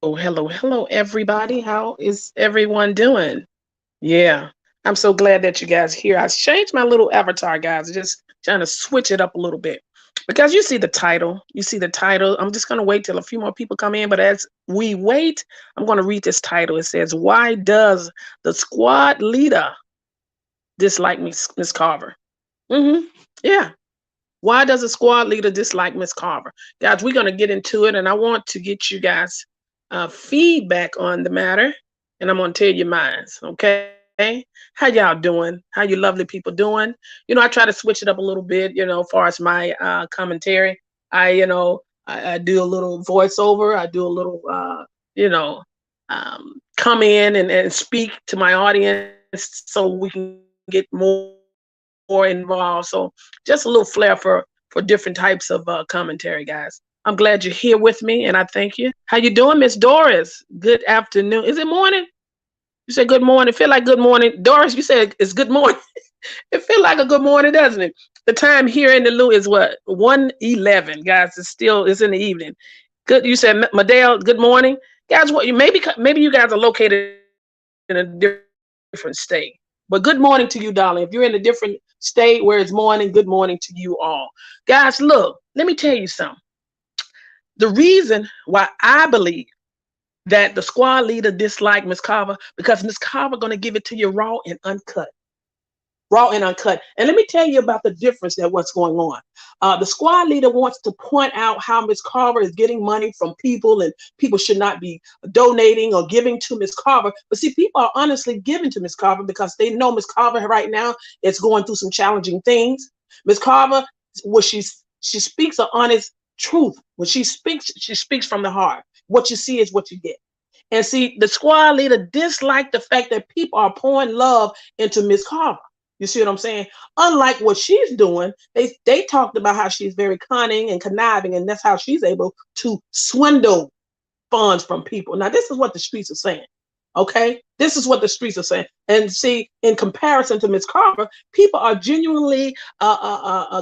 Hello, everybody. How is everyone doing? Yeah, I'm so glad that you guys here. I changed my little avatar, guys, just trying to switch it up a little bit because you see the title. You see the title. I'm just going to wait till a few more people come in. But as we wait, I'm going to read this title. It says, "Why does the squad leader dislike Miss Carver?" Yeah. Why does a squad leader dislike Miss Carver? Guys, we're going to get into it, and I want to get you guys feedback on the matter, and I'm going to tell you mine. Okay? How y'all doing? How you lovely people doing? I try to switch it up a little bit, as far as my commentary. I do a little voiceover. I do a little, come in and speak to my audience so we can get more involved. So just a little flair for different types of commentary, guys. I'm glad you're here with me, and I thank you. How you doing, Miss Doris? Good afternoon. Is it morning? You said good morning. Feel like good morning. Doris, you said it's good morning. It feel like a good morning, doesn't it? The time here in the Lou is what? 1:11, guys. It's in the evening. Good. You said Madale, good morning. Guys, what you maybe you guys are located in a different state. But good morning to you, darling. If you're in a different state where it's morning, good morning to you all. Guys, look, let me tell you something. The reason why I believe that the squad leader disliked Miss Carver because Miss Carver gonna give it to you raw and uncut. And let me tell you about the difference that what's going on. The squad leader wants to point out how Miss Carver is getting money from people, and people should not be donating or giving to Miss Carver. But see, people are honestly giving to Miss Carver because they know Miss Carver right now is going through some challenging things. Miss Carver, what she speaks an honest truth. When she speaks from the heart. What you see is what you get. And see, the squad leader disliked the fact that people are pouring love into Miss Carver. You see what I'm saying? Unlike what she's doing, they talked about how she's very cunning and conniving, and that's how she's able to swindle funds from people. Now, this is what the streets are saying. Okay, this is what the streets are saying. And see, in comparison to Miss Carver, people are genuinely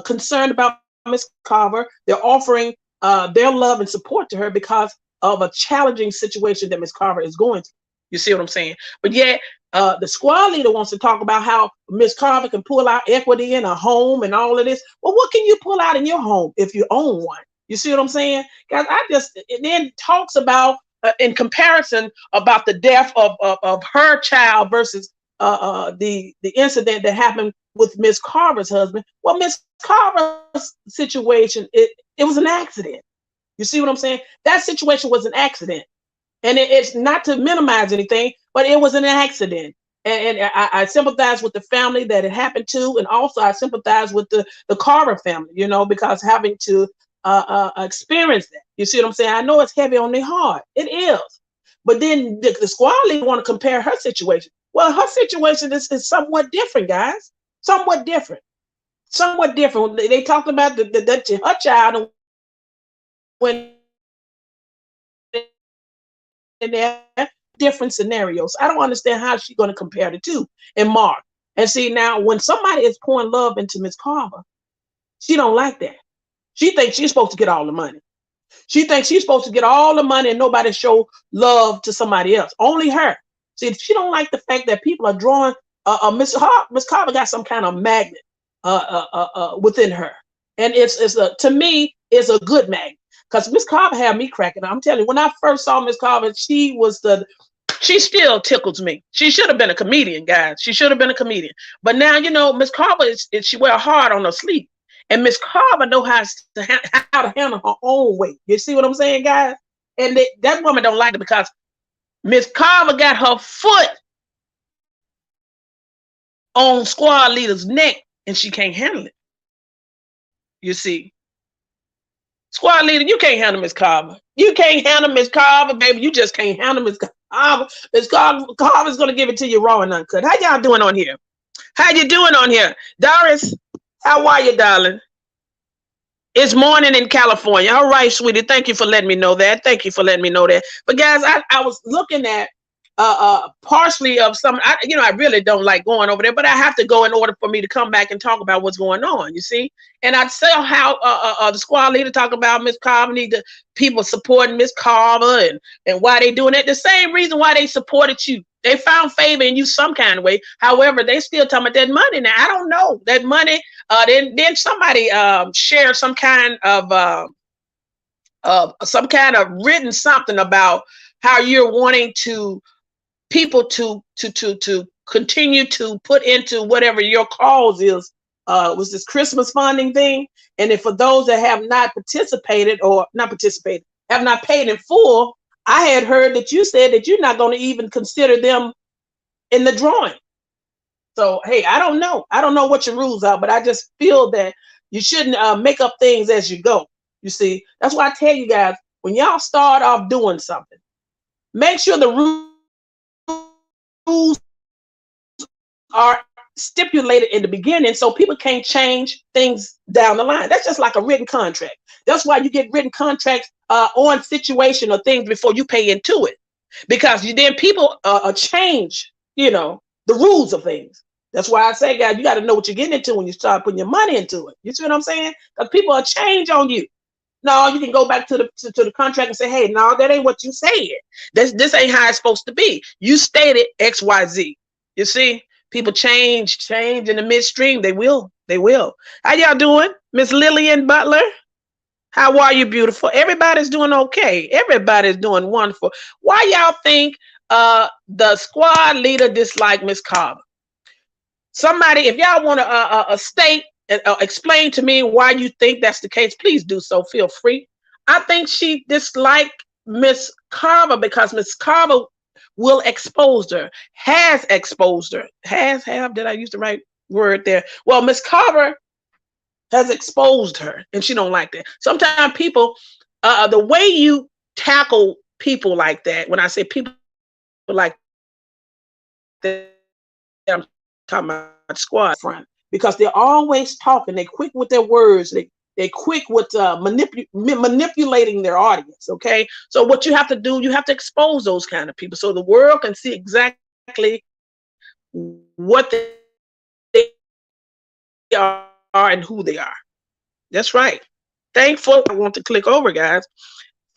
concerned about Miss Carver. They're offering their love and support to her because of a challenging situation that Miss Carver is going through. You see what I'm saying? But yet, the squad leader wants to talk about how Miss Carver can pull out equity in a home and all of this. Well, what can you pull out in your home if you own one? You see what I'm saying? Guys, it then talks about, in comparison, about the death of her child versus the incident that happened with Miss Carver's husband. Well, Miss Carver's situation, it was an accident. You see what I'm saying? That situation was an accident. And it's not to minimize anything, but it was an accident. And I sympathize with the family that it happened to, and also I sympathize with the Carver family, because having to experience that. You see what I'm saying? I know it's heavy on their heart. It is. But then the squad leader want to compare her situation. Well, her situation is somewhat different, guys. Somewhat different. Somewhat different. They talked about her child, and when in there, different scenarios. I don't understand how she's going to compare the two and mark. And see, now when somebody is pouring love into Miss Carver, she don't like that. She thinks she's supposed to get all the money. She thinks she's supposed to get all the money and nobody show love to somebody else. Only her. See, she don't like the fact that people are drawing. Miss Carver got some kind of magnet within her, and to me, it's a good magnet. Because Miss Carver had me cracking. I'm telling you, when I first saw Miss Carver, she still tickles me. She should have been a comedian, guys. She should have been a comedian. But now, Miss Carver she wear hard on her sleeve. And Miss Carver know how to handle her own weight. You see what I'm saying, guys? And that woman don't like it because Miss Carver got her foot on squad leader's neck and she can't handle it. You see. Squad leader, you can't handle Miss Carver. You can't handle Miss Carver, baby. You just can't handle Miss Carver. Miss Carver's going to give it to you raw and uncut. How y'all doing on here? How you doing on here? Doris, how are you, darling? It's morning in California. All right, sweetie. Thank you for letting me know that. Thank you for letting me know that. But guys, I was looking at partially of some, I really don't like going over there, but I have to go in order for me to come back and talk about what's going on, you see. And I saw how the squad leader talked about Miss Carver, the people supporting Miss Carver, and why they doing it. The same reason why they supported you. They found favor in you some kind of way. However, they still talking about that money. Now, I don't know. That money, then somebody shared some kind of written something about how you're wanting to people to continue to put into whatever your cause is, was this Christmas funding thing. And if for those that have not participated or have not paid in full, I had heard that you said that you're not going to even consider them in the drawing. So, hey, I don't know. I don't know what your rules are, but I just feel that you shouldn't make up things as you go. You see, that's why I tell you guys, when y'all start off doing something, make sure the rules are stipulated in the beginning so people can't change things down the line. That's just like a written contract. That's why you get written contracts on situation or things before you pay into it, because then people change, the rules of things. That's why I say, guys, you got to know what you're getting into when you start putting your money into it. You see what I'm saying? Because people will change on you. No, you can go back to the contract and say, hey, no, that ain't what you said. This ain't how it's supposed to be. You stated X, Y, Z. You see, people change in the midstream. They will. How y'all doing? Miss Lillian Butler? How are you, beautiful? Everybody's doing okay. Everybody's doing wonderful. Why y'all think the squad leader disliked Miss Carver? Somebody, if y'all want to state and explain to me why you think that's the case, please do so. Feel free. I think she disliked Miss Carver because Miss Carver will expose her, has exposed her. Did I use the right word there? Well, Miss Carver has exposed her, and she don't like that. Sometimes people, the way you tackle people like that, when I say people like that, I'm talking about squad front, because they're always talking. They're quick with their words. They're quick with manipulating their audience. Okay, so what you have to do, you have to expose those kind of people so the world can see exactly what they are and who they are. That's right. Thankful. I want to click over, guys.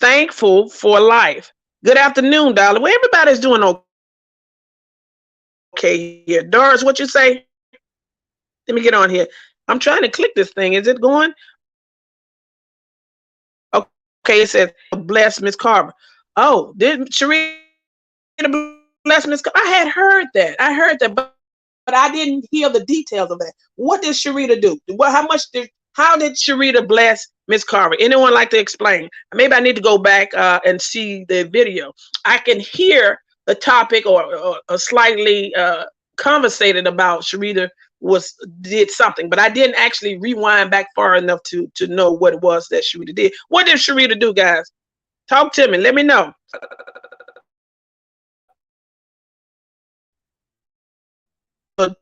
Thankful for life. Good afternoon, darling. Well, everybody's doing okay here. Doris, what you say? Let me get on here. I'm trying to click this thing. Is it going? Okay, it says bless Miss Carver. Oh, did Sharita bless Miss Carver? I had heard that. But I didn't hear the details of that. What did Sharita do? How did Sharita bless Miss Carver? Anyone like to explain? Maybe I need to go back and see the video. I can hear the topic or slightly conversated about Sharita did something, but I didn't actually rewind back far enough to know what it was that Sharita did. What did Sharita do, guys? Talk to me. Let me know.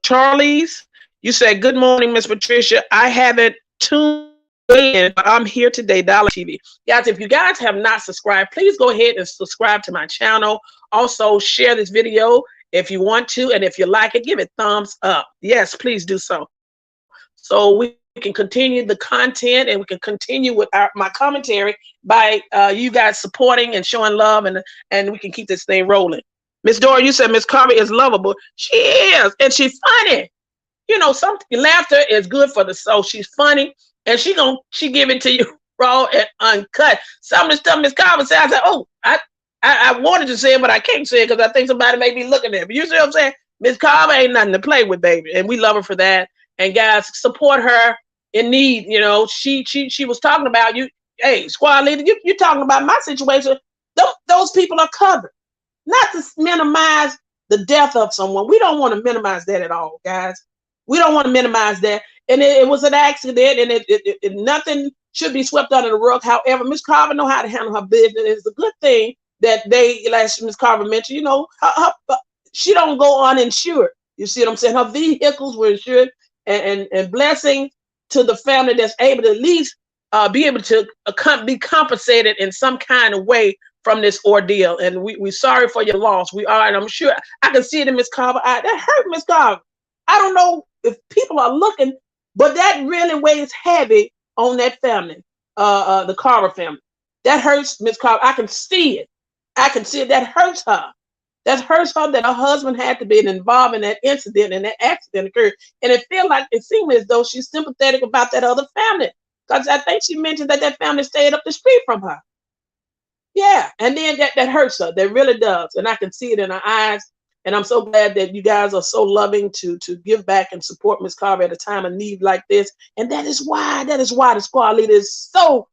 Charlie's, you said, good morning, Miss Patricia. I haven't tuned in, but I'm here today, PatriciaE-TV. Guys, if you guys have not subscribed, please go ahead and subscribe to my channel. Also, share this video if you want to, and if you like it, give it thumbs up. Yes, please do so. So we can continue the content, and we can continue with my commentary by you guys supporting and showing love, and we can keep this thing rolling. Miss Dora, you said Miss Carver is lovable. She is, and she's funny. Some laughter is good for the soul. She's funny, and she give it to you raw and uncut. Some of the stuff Miss Carver said, I said, oh, I wanted to say it, but I can't say it because I think somebody may be looking at me. You see what I'm saying? Miss Carver ain't nothing to play with, baby, and we love her for that. And guys, support her in need. She was talking about you. Hey, squad leader, you talking about my situation. Those people are covered. Not to minimize the death of someone. We don't want to minimize that at all, guys. We don't want to minimize that. And it was an accident, and nothing should be swept under the rug. However, Miss Carver know how to handle her business. It's a good thing that like Miss Carver mentioned, she don't go uninsured. You see what I'm saying? Her vehicles were insured, and blessing to the family that's able to at least be able to be compensated in some kind of way from this ordeal, and we sorry for your loss. We are, and I'm sure I can see it in Miss Carver. That hurt Miss Carver. I don't know if people are looking, but that really weighs heavy on that family, the Carver family. That hurts Miss Carver. I can see it. I can see it. That hurts her. That hurts her that her husband had to be involved in that incident and that accident occurred. And it seemed as though she's sympathetic about that other family. Because I think she mentioned that family stayed up the street from her. Yeah. And then that hurts her. That really does. And I can see it in her eyes. And I'm so glad that you guys are so loving to give back and support Miss Carver at a time of need like this. And that is why the squad leader is so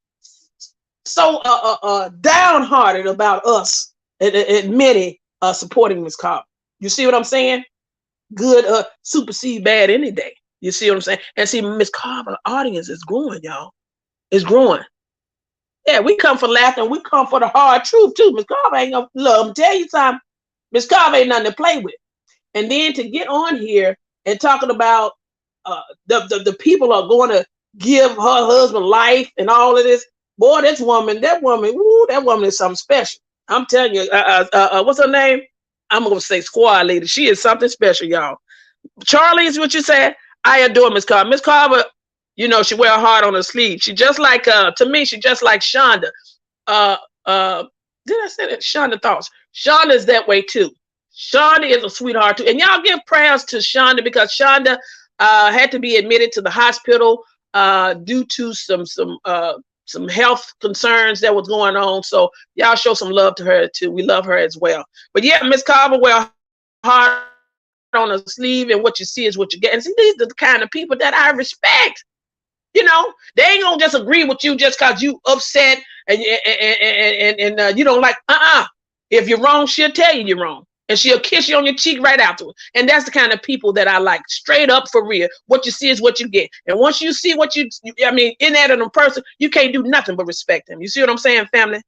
downhearted about us and many supporting Miss Carver. You see what I'm saying? Good supersede bad any day. You see what I'm saying? And see, Miss Carver audience is growing, y'all. It's growing. Yeah, we come for laughter and we come for the hard truth too. Miss Carver ain't gonna love. I'm tell you something. Miss Carver ain't nothing to play with. And then to get on here and talking about the people are going to give her husband life and all of this. Boy, that woman, woo, that woman is something special. I'm telling you, what's her name? I'm gonna say squad leader. She is something special, y'all. Charlie is what you said. I adore Miss Carver. Miss Carver, you know, she wear her heart on her sleeve. She just like to me, she just like Shonda. Did I say that? Shonda thoughts. Shonda is that way too. Shonda is a sweetheart too. And y'all give prayers to Shonda because Shonda had to be admitted to the hospital due to some health concerns that was going on. So y'all show some love to her too. We love her as well. But yeah, Miss Carver wear heart on her sleeve, and what you see is what you get. And see, these are the kind of people that I respect. You know, they ain't gonna just agree with you just cause you upset and you don't like. If you're wrong, she'll tell you you're wrong, and she'll kiss you on your cheek right afterwards. And that's the kind of people that I like, straight up for real. What you see is what you get. And once you see what in that in a person, you can't do nothing but respect them. You see what I'm saying, family?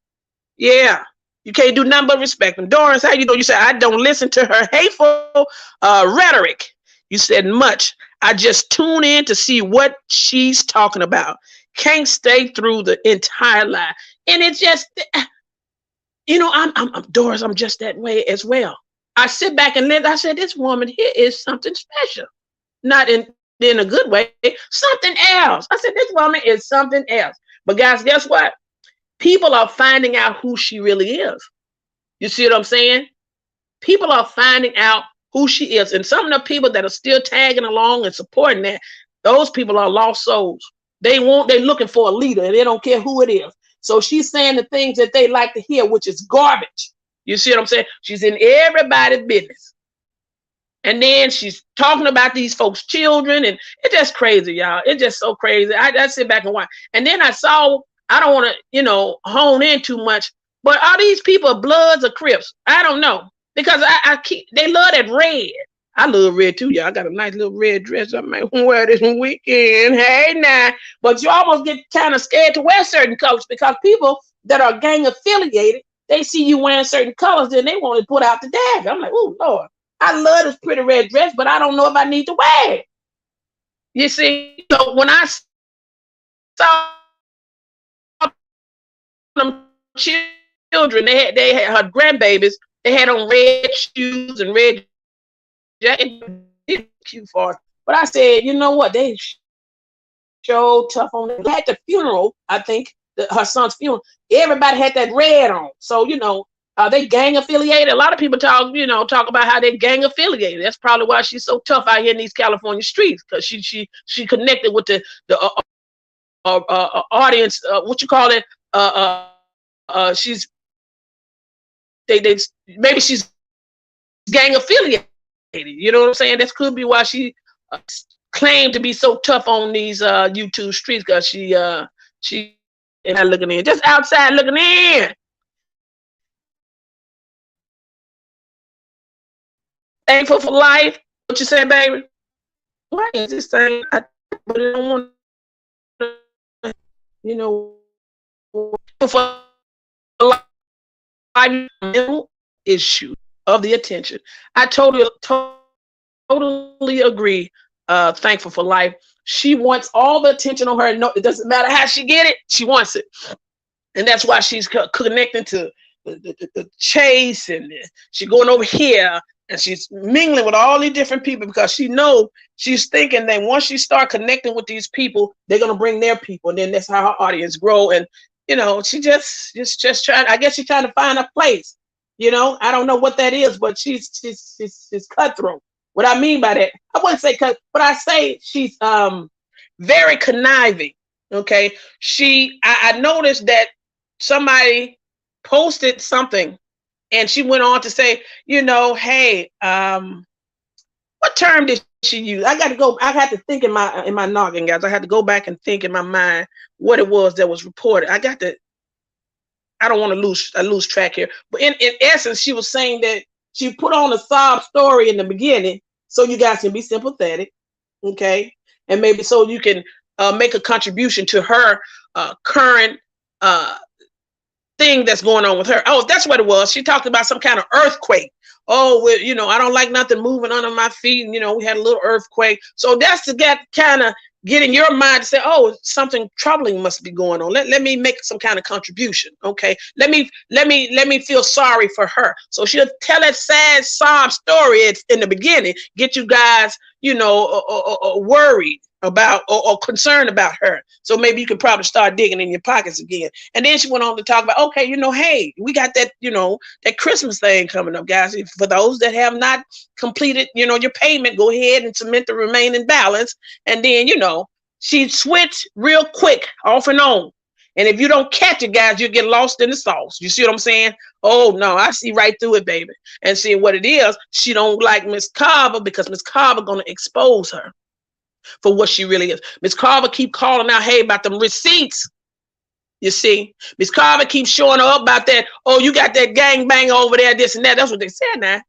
Yeah. You can't do nothing but respect them. Doris, how you know? You said, I don't listen to her hateful rhetoric. You said much. I just tune in to see what she's talking about. Can't stay through the entire lie. And it's just, you know, I'm Doris, I'm just that way as well. I sit back and I said, this woman here is something special. Not in a good way, something else. I said, this woman is something else. But guys, guess what? People are finding out who she really is. You see what I'm saying? People are finding out who she is. And some of the people that are still tagging along and supporting that, those people are lost souls. They're looking for a leader and they don't care who it is. So she's saying the things that they like to hear, which is garbage. You see what I'm saying? She's in everybody's business. And then she's talking about these folks' children, and it's just crazy, y'all. It's just so crazy. I sit back and watch. And then I don't want to, you know, hone in too much, but are these people Bloods or Crips? I don't know. Because they love that red. I love red too, y'all. I got a nice little red dress I might wear this weekend. Hey, now. But you almost get kind of scared to wear certain colors because people that are gang affiliated, they see you wearing certain colors, then they want to put out the dagger. I'm like, oh, Lord, I love this pretty red dress, but I don't know if I need to wear it. You see, so when I saw them children, they had her grandbabies, they had on red shoes and red jacket. Cute for her. But I said, you know what? They showed tough on them. At the funeral, I think, her son's funeral, everybody had that red on. So, you know, are they gang affiliated? A lot of people talk about how they're gang affiliated. That's probably why she's so tough out here in these California streets, because she connected with the audience. What you call it? Maybe she's gang affiliated. You know what I'm saying? That could be why she claimed to be so tough on these YouTube streets, because she ain't not looking in, just outside looking in. Thankful for life. What you say, baby? Why is this thing? I don't want to, you know, for life mental issue of the attention. I totally agree. Thankful for life. She wants all the attention on her. No, it doesn't matter how she get it. She wants it, and that's why she's connecting to the chase, and she's going over here, and she's mingling with all these different people because she's thinking that once she start connecting with these people, they're gonna bring their people, and then that's how her audience grow. And she just trying. I guess she's trying to find a place. I don't know what that is, but she's cutthroat. What I mean by that, I wouldn't say cut, but I say she's very conniving. Okay, I noticed that somebody posted something, and she went on to say, hey, what term did she use? I had to think in my noggin, guys. I had to go back and think in my mind what it was that was reported. I don't want to lose track here, but in essence, she was saying that she put on a sob story in the beginning so you guys can be sympathetic, okay, and maybe so you can make a contribution to her current thing that's going on with her. Oh, that's what it was. She talked about some kind of earthquake. Oh, I don't like nothing moving under my feet. We had a little earthquake. So that's to get in your mind to say, oh, something troubling must be going on. Let me make some kind of contribution. Okay. Let me feel sorry for her. So she'll tell that sad sob story in the beginning, get you guys, worried about or concerned about her. So maybe you could probably start digging in your pockets again. And then she went on to talk about, okay, hey, we got that, that Christmas thing coming up, guys. For those that have not completed, your payment, go ahead and submit the remaining balance. And then, she switched real quick off and on. And if you don't catch it, guys, you get lost in the sauce. You see what I'm saying? Oh, no, I see right through it, baby. And see what it is. She don't like Miss Carver because Miss Carver going to expose her for what she really is. Miss Carver keep calling out, hey, about them receipts. You see, Miss Carver keeps showing her up about that. Oh, you got that gang bang over there, this and that. That's what they said now.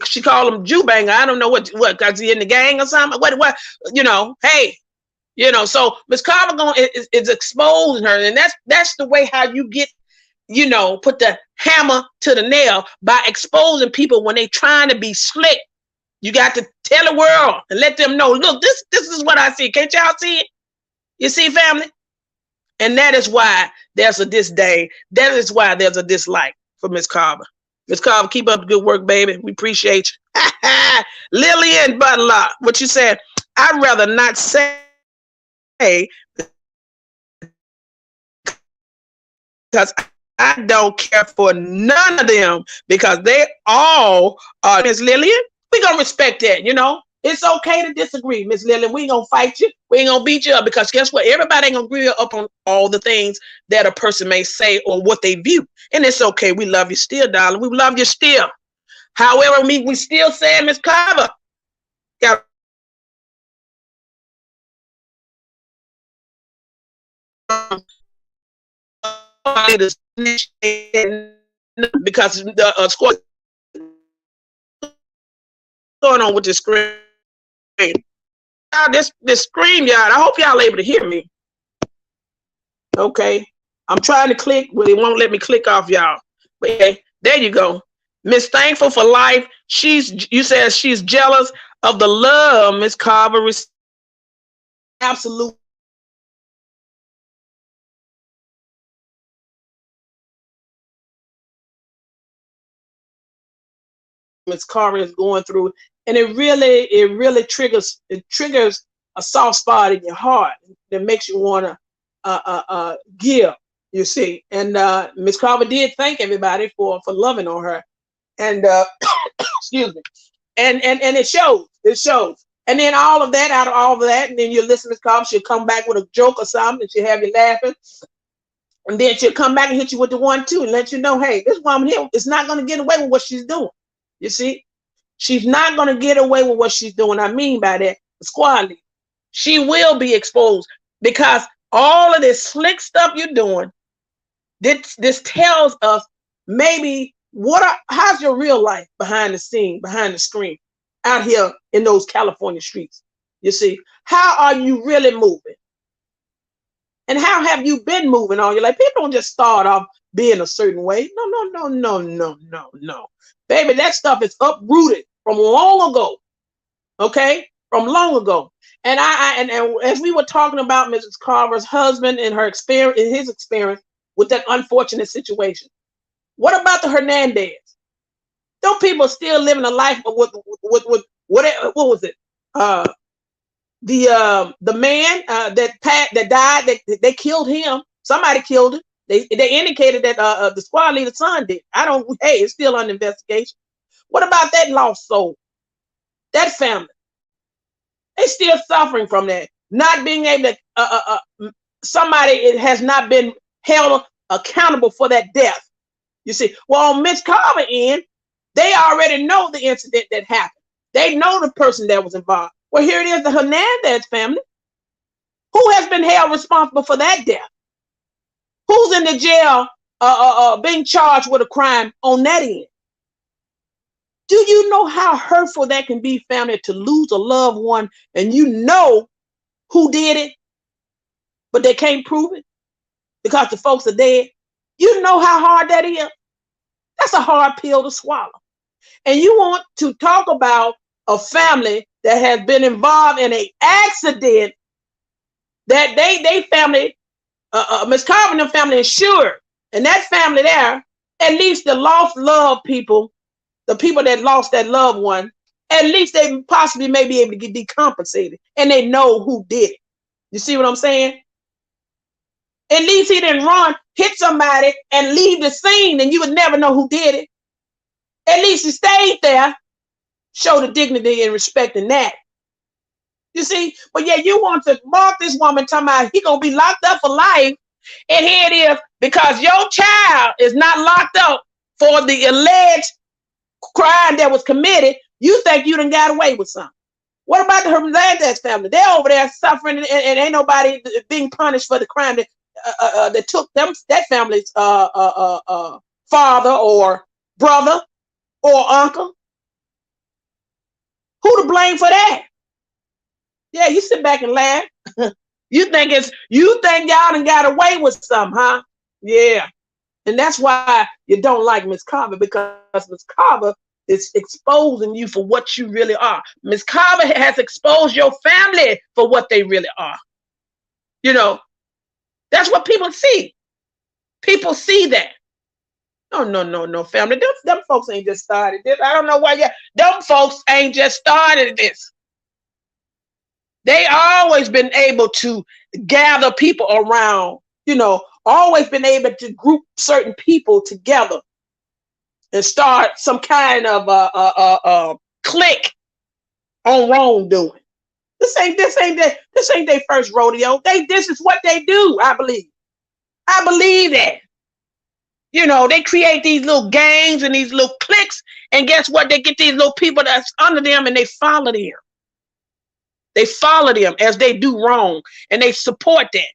She called him Jew banger. I don't know what, because he in the gang or something. What, hey, so Miss Carver is exposing her. And that's the way how you get, put the hammer to the nail, by exposing people when they trying to be slick. You got to tell the world and let them know, look, this is what I see. Can't y'all see it? You see, family? And that is why there's a disdain. That is why there's a dislike for Miss Carver. Miss Carver, keep up the good work, baby. We appreciate you. Lillian Butler, what you said, I'd rather not say because I don't care for none of them because they all are. Miss Lillian, we're going to respect that, It's okay to disagree, Miss Lillian. We ain't going to fight you. We ain't going to beat you up because guess what? Everybody ain't going to agree up on all the things that a person may say or what they view. And it's okay. We love you still, darling. We love you still. However, we still saying, Miss Carver, because the score going on with this screen. Now this screen, y'all. I hope y'all able to hear me. Okay, I'm trying to click, but it won't let me click off, y'all. But okay, there you go. Miss Thankful for Life. You said she's jealous of the love Miss Carver received. Absolutely. Miss Carver is going through, and it really triggers a soft spot in your heart that makes you want to give. You see, and Miss Carver did thank everybody for loving on her, and excuse me, and it shows. And then out of all of that, and then you listen to Miss Carver, she'll come back with a joke or something, and she'll have you laughing. And then she'll come back and hit you with the 1-2 and let you know, hey, this woman here is not going to get away with what she's doing. You see, she's not going to get away with what she's doing. I mean by that, the squad leader. She will be exposed because all of this slick stuff you're doing, this tells us maybe how's your real life behind the scene, behind the screen, out here in those California streets. You see, how are you really moving? And how have you been moving on your life? People don't just start off being a certain way. No. Baby, that stuff is uprooted from long ago. Okay? From long ago. And and as we were talking about Mrs. Carver's husband and her experience, his experience, with that unfortunate situation. What about the Hernandez? Those people still living a life with what was it? The man that died, they killed him. Somebody killed him. They indicated that the squad leader's son did. Hey, it's still under investigation. What about that lost soul? That family, they still suffering from that, not being able to. Somebody has not been held accountable for that death. You see, well, on Miss Carver end, they already know the incident that happened. They know the person that was involved. Well, here it is, the Hernandez family. Who has been held responsible for that death? Who's in the jail being charged with a crime on that end? Do you know how hurtful that can be, family, to lose a loved one and you know who did it, but they can't prove it because the folks are dead? You know how hard that is? That's a hard pill to swallow. And you want to talk about a family that has been involved in an accident that they family, Miss Carver and them family insured. And that family there, at least the lost love people, the people that lost that loved one, at least they possibly may be able to get decompensated and they know who did it. You see what I'm saying? At least he didn't run, hit somebody and leave the scene and you would never know who did it. At least he stayed there, show the dignity and respect in that. You see, but yeah, you want to mark this woman talking about he gonna be locked up for life, and here it is because your child is not locked up for the alleged crime that was committed. You think you done got away with something. What about the Hernandez family? They're over there suffering and ain't nobody being punished for the crime that took them, that family's father or brother or uncle. Who to blame for that? Yeah, you sit back and laugh. You think y'all done got away with something, huh? Yeah. And that's why you don't like Miss Carver, because Miss Carver is exposing you for what you really are. Miss Carver has exposed your family for what they really are. You know, that's what people see. People see that. No, family. Them folks ain't just started this. I don't know why them folks ain't just started this. They always been able to gather people around, always been able to group certain people together and start some kind of clique on wrongdoing. This ain't their first rodeo. This is what they do, I believe. I believe that. They create these little gangs and these little cliques, and guess what? They get these little people that's under them and they follow them. They follow them as they do wrong, and they support that.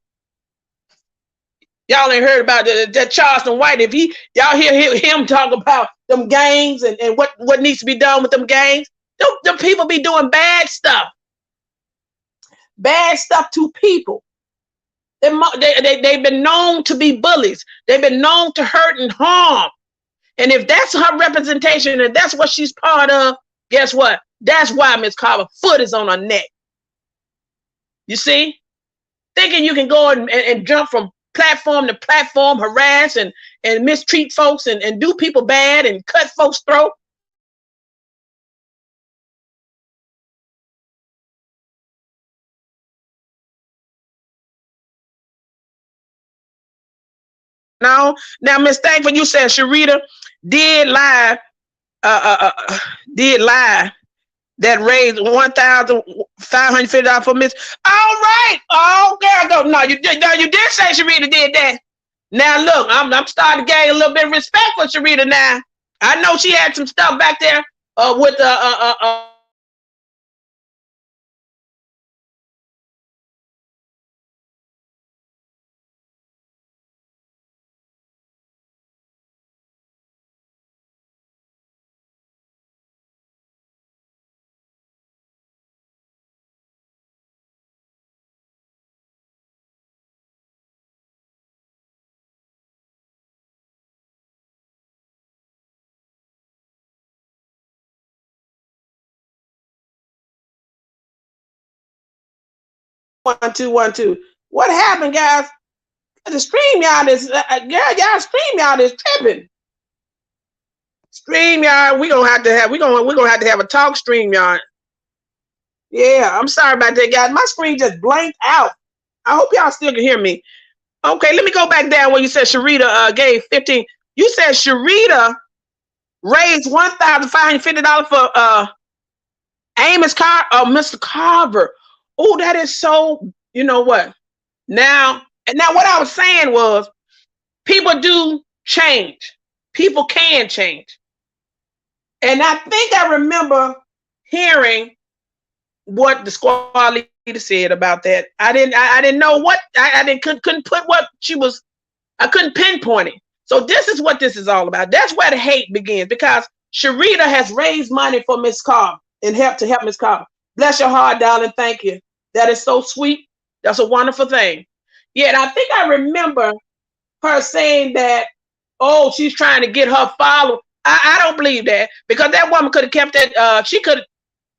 Y'all ain't heard about that Charleston White. If y'all hear him talk about them gangs and what needs to be done with them gangs, them people be doing bad stuff to people. They've been known to be bullies. They've been known to hurt and harm. And if that's her representation and that's what she's part of, guess what? That's why Miss Carver foot is on her neck. You see? Thinking you can go and jump from platform to platform, harass and mistreat folks and do people bad and cut folks' throat. Now, Miss Thankful, you said Sharita did lie that raised $1,550 for Miss. All right. Oh, girl, go. No, you did say Sharita did that. Now look, I'm starting to gain a little bit of respect for Sharita now. I know she had some stuff back there with one, two. What happened, guys? The StreamYard is, girl, y'all StreamYard is tripping. StreamYard, we're gonna have to have a talk StreamYard. Yeah, I'm sorry about that, guys. My screen just blanked out. I hope y'all still can hear me. Okay, let me go back down where you said Sharita gave 15. You said Sharita raised $1,550 for Mr. Carver. Oh, that is so, you know what? Now what I was saying was people do change. People can change. And I think I remember hearing what the squad leader said about that. I didn't know what couldn't put what she was. I couldn't pinpoint it. So this is what this is all about. That's where the hate begins, because Sharita has raised money for Miss Carver and help Miss Carver. Bless your heart, darling. Thank you. That is so sweet. That's a wonderful thing. Yeah, and I think I remember her saying that, oh, she's trying to get her followers. I don't believe that, because that woman could have kept that. She could,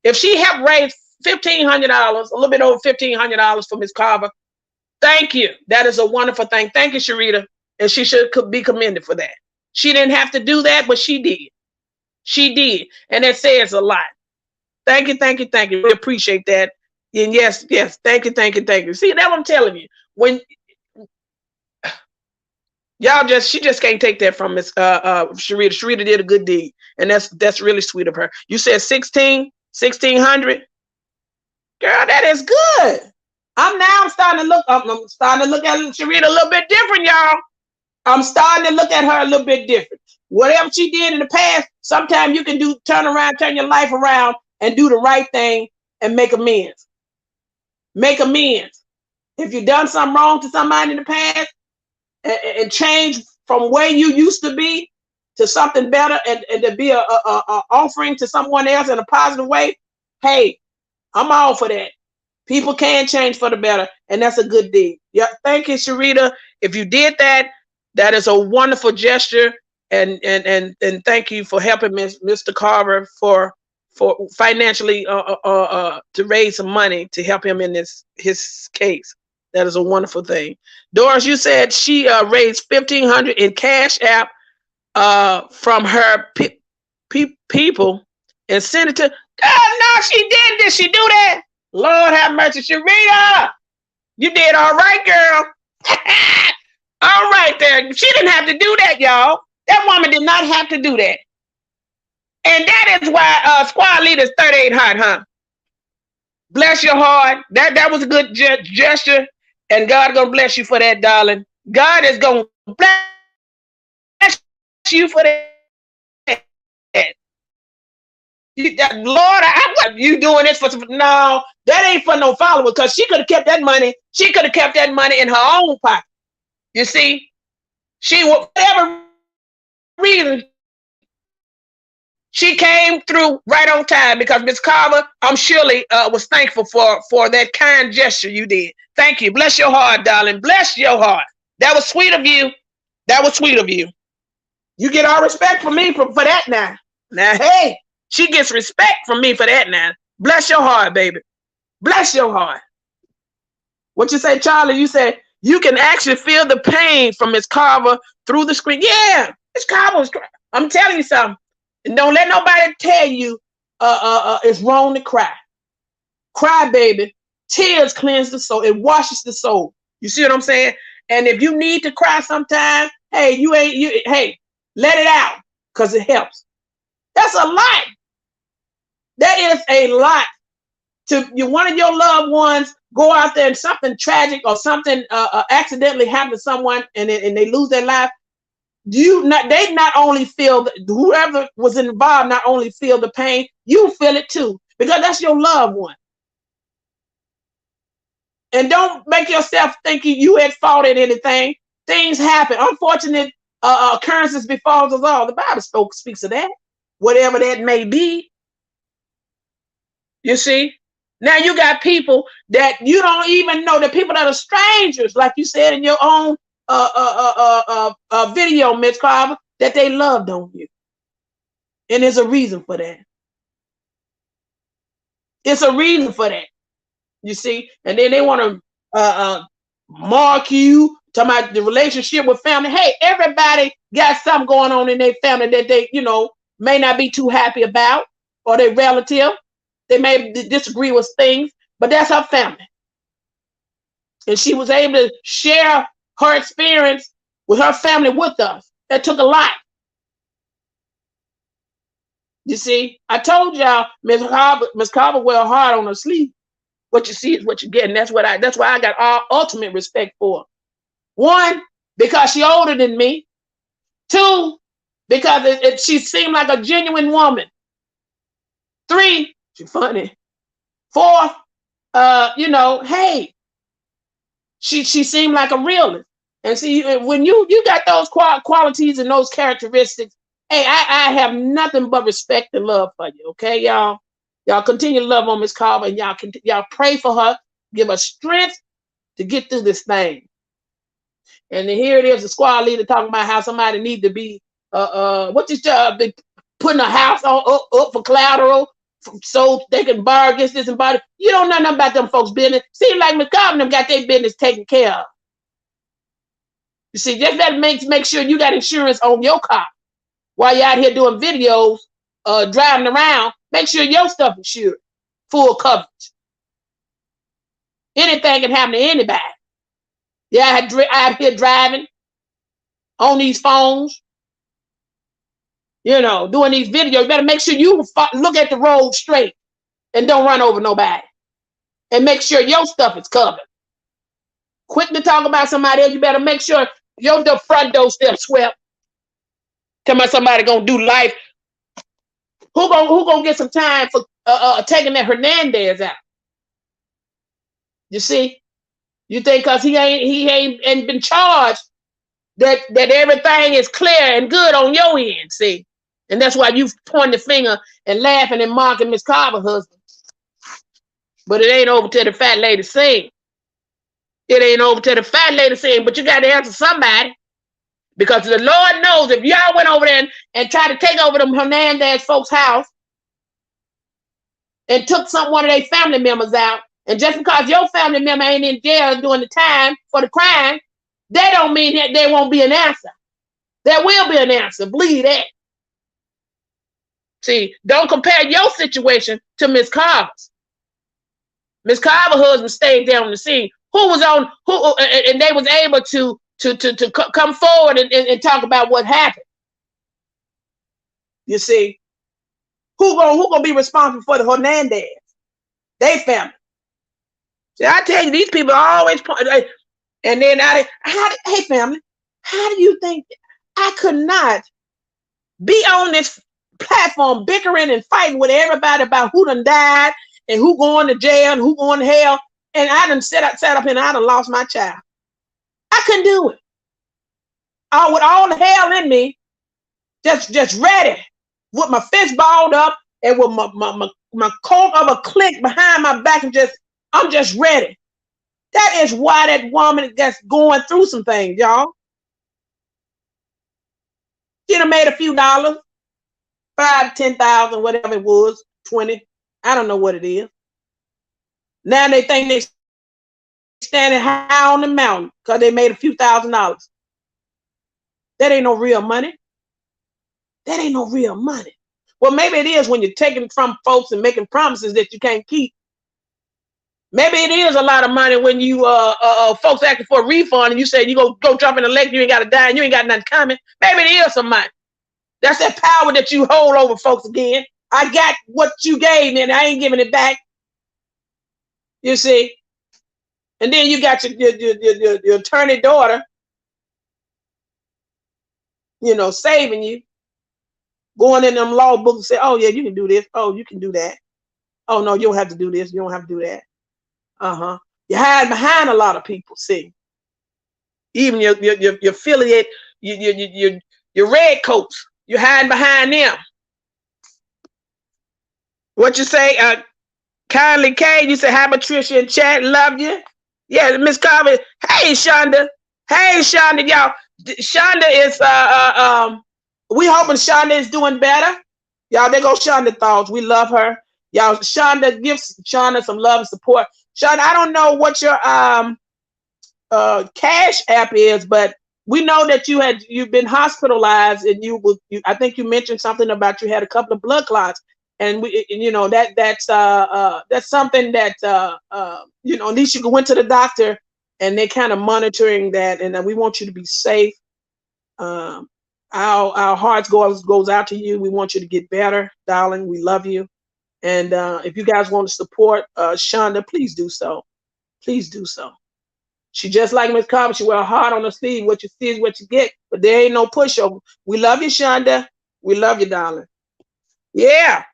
if she helped raise $1,500, a little bit over $1,500 for Miss Carver. Thank you. That is a wonderful thing. Thank you, Sharita. And she should be commended for that. She didn't have to do that, but she did. She did. And that says a lot. Thank you, thank you, thank you. We appreciate that. And yes, thank you, thank you, thank you. See, that's what I'm telling you. When she just can't take that from Miss Sharita. Sharita did a good deed, and that's really sweet of her. You said 1,600. Girl, that is good. I'm starting to look at Sharita a little bit different, y'all. I'm starting to look at her a little bit different. Whatever she did in the past, sometimes you can turn your life around and do the right thing and make amends. Make amends. If you've done something wrong to somebody in the past, and change from where you used to be to something better, and to be a offering to someone else in a positive way, hey, I'm all for that. People can change for the better, and that's a good deed. Yeah, thank you, Sharita. If you did that, that is a wonderful gesture, and thank you for helping Mr. Carver for financially to raise some money to help him in his case. That is a wonderful thing. Doris, you said she raised $1,500 in Cash App from her people and sent it to. God, no, she didn't. Did she do that? Lord have mercy, Sharita. You did all right, girl. All right there. She didn't have to do that, y'all. That woman did not have to do that. And that is why squad leader is 38 hot, huh? Bless your heart. That was a good gesture. And God gonna bless you for that, darling. God is gonna bless you for that. Lord, you doing this for some? No, that ain't for no followers, because she could have kept that money. She could have kept that money in her own pocket. You see, she, whatever reason, she came through right on time, because Miss Carver, I'm surely was thankful for that kind gesture you did. Thank you. Bless your heart, darling. Bless your heart. That was sweet of you. That was sweet of you. You get all respect from me for that now. Now, hey, she gets respect from me for that now. Bless your heart, baby. Bless your heart. What you say, Charlie? You said you can actually feel the pain from Miss Carver through the screen. Yeah, Miss Carver. I'm telling you something. And don't let nobody tell you it's wrong to cry. Cry, baby. Tears cleanse the soul. It washes the soul. You see what I'm saying? And if you need to cry sometime, hey, hey, let it out, because it helps. That's a lot. That is a lot. To one of your loved ones go out there and something tragic or something accidentally happen to someone, and they lose their life. They not only feel, whoever was involved not only feel the pain, you feel it too, because that's your loved one. And don't make yourself thinking you had fault in anything. Things happen. Unfortunate occurrences befalls us all. The Bible speaks of that, whatever that may be. You see? Now you got people that you don't even know, the people that are strangers, like you said in your own video, Miss Carver, that they loved on you. And there's a reason for that. It's a reason for that. You see? And then they want to mark you, Talking about the relationship with family. Hey, everybody got something going on in their family that they, may not be too happy about, or their relative. They may disagree with things, but that's her family. And she was able to share her experience with her family with us. That took a lot. You see, I told y'all, Miss Carver wear hard on her sleeve. What you see is what you get, and that's why I got all ultimate respect for her. 1, because she older than me. 2, because she seemed like a genuine woman. 3, she's funny. 4, hey, she seemed like a realist. And see, when you got those qualities and those characteristics, hey, I have nothing but respect and love for you. Okay, y'all. Y'all continue to love on Miss Carver, and y'all pray for her, give her strength to get through this thing. And then here it is, the squad leader talking about how somebody need to be what's this job? They putting a house up for collateral so they can borrow against this and borrow. You don't know nothing about them folks' business. Seems like Miss Carver them got their business taken care of. You see, just that make sure you got insurance on your car while you're out here doing videos, driving around. Make sure your stuff is insured, full coverage. Anything can happen to anybody. Yeah, I out here driving on these phones, doing these videos. You better make sure you look at the road straight and don't run over nobody. And make sure your stuff is covered. Quick to talk about somebody else, you better make sure your front door still swept. Tell me somebody gonna do life. Who gonna get some time for taking that Hernandez out? You see? You think because he ain't been charged that everything is clear and good on your end, see? And that's why you point the finger and laughing and mocking Miss Carver's husband. But it ain't over till the fat lady sing. It ain't over till the fat lady sing, but you got to answer somebody. Because the Lord knows if y'all went over there and tried to take over them Hernandez folks' house and took one of their family members out, and just because your family member ain't in jail doing the time for the crime, that don't mean that there won't be an answer. There will be an answer. Believe that. See, don't compare your situation to Miss Carver's. Miss Carver's husband stayed there on the scene. And they was able to come forward and talk about what happened. You see, who gonna be responsible for the Hernandez? They family. See, I tell you, these people are always and then hey family, how do you think I could not be on this platform bickering and fighting with everybody about who done died and who going to jail and who going to hell, and I done sat up and I done lost my child. I couldn't do it. With all the hell in me, just ready, with my fist balled up and with my coat of a click behind my back, and I'm just ready. That is why that woman that's going through some things, y'all. She done made a few dollars, 5, 10,000, whatever it was, 20. I don't know what it is. Now they think they standing high on the mountain because they made a few $1,000s. That ain't no real money. That ain't no real money. Well, maybe it is when you're taking from folks and making promises that you can't keep. Maybe it is a lot of money when you folks asking for a refund and you say you go jump in the lake, you ain't got to die, and you ain't got nothing coming. Maybe it is some money. That's that power that you hold over folks again. I got what you gave me and I ain't giving it back. You see? And then you got your attorney daughter, saving you, going in them law books and say, oh yeah, you can do this. Oh, you can do that. Oh no, you don't have to do this. You don't have to do that. You hide behind a lot of people, see. Even your affiliate, your red coats, you hide behind them. What you say, kindly K, you say, hi Patricia in chat, love you. Yeah, Miss Carver. Hey Shonda. Hey Shonda, y'all. Shonda is we hoping Shonda is doing better. Y'all, there go Shonda thoughts. We love her. Y'all, Shonda, give Shonda some love and support. Shonda, I don't know what your Cash App is, but we know that you've been hospitalized, and I think you mentioned something about you had a couple of blood clots, and that's something that at least you went to the doctor, and they kind of monitoring that, and we want you to be safe. Our hearts goes out to you. We want you to get better, darling. We love you, and if you guys want to support Shonda, please do so. Please do so. She just like Miss Carver. She wear a heart on her sleeve. What you see is what you get. But there ain't no pushover. We love you, Shonda. We love you, darling. Yeah.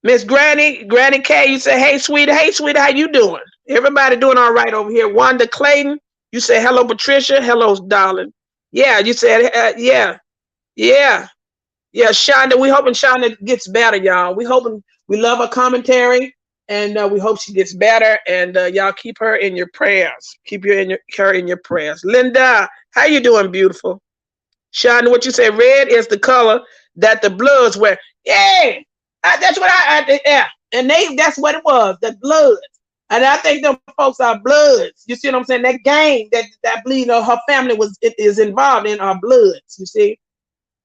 Miss Granny K, you say, hey, sweetie, how you doing? Everybody doing all right over here. Wanda Clayton, you say, hello, Patricia. Hello, darling. Yeah, you said, yeah. Shonda, we hoping Shonda gets better, y'all. We love her commentary. And we hope she gets better. And y'all keep her in your prayers. Keep her in your prayers. Linda, how you doing, beautiful? Shonda, what you say? Red is the color that the Bloods wear. Yeah, that's what yeah. And that's what it was, the Bloods. And I think them folks are Bloods. You see what I'm saying? That gang that believe her family is involved in are Bloods. You see,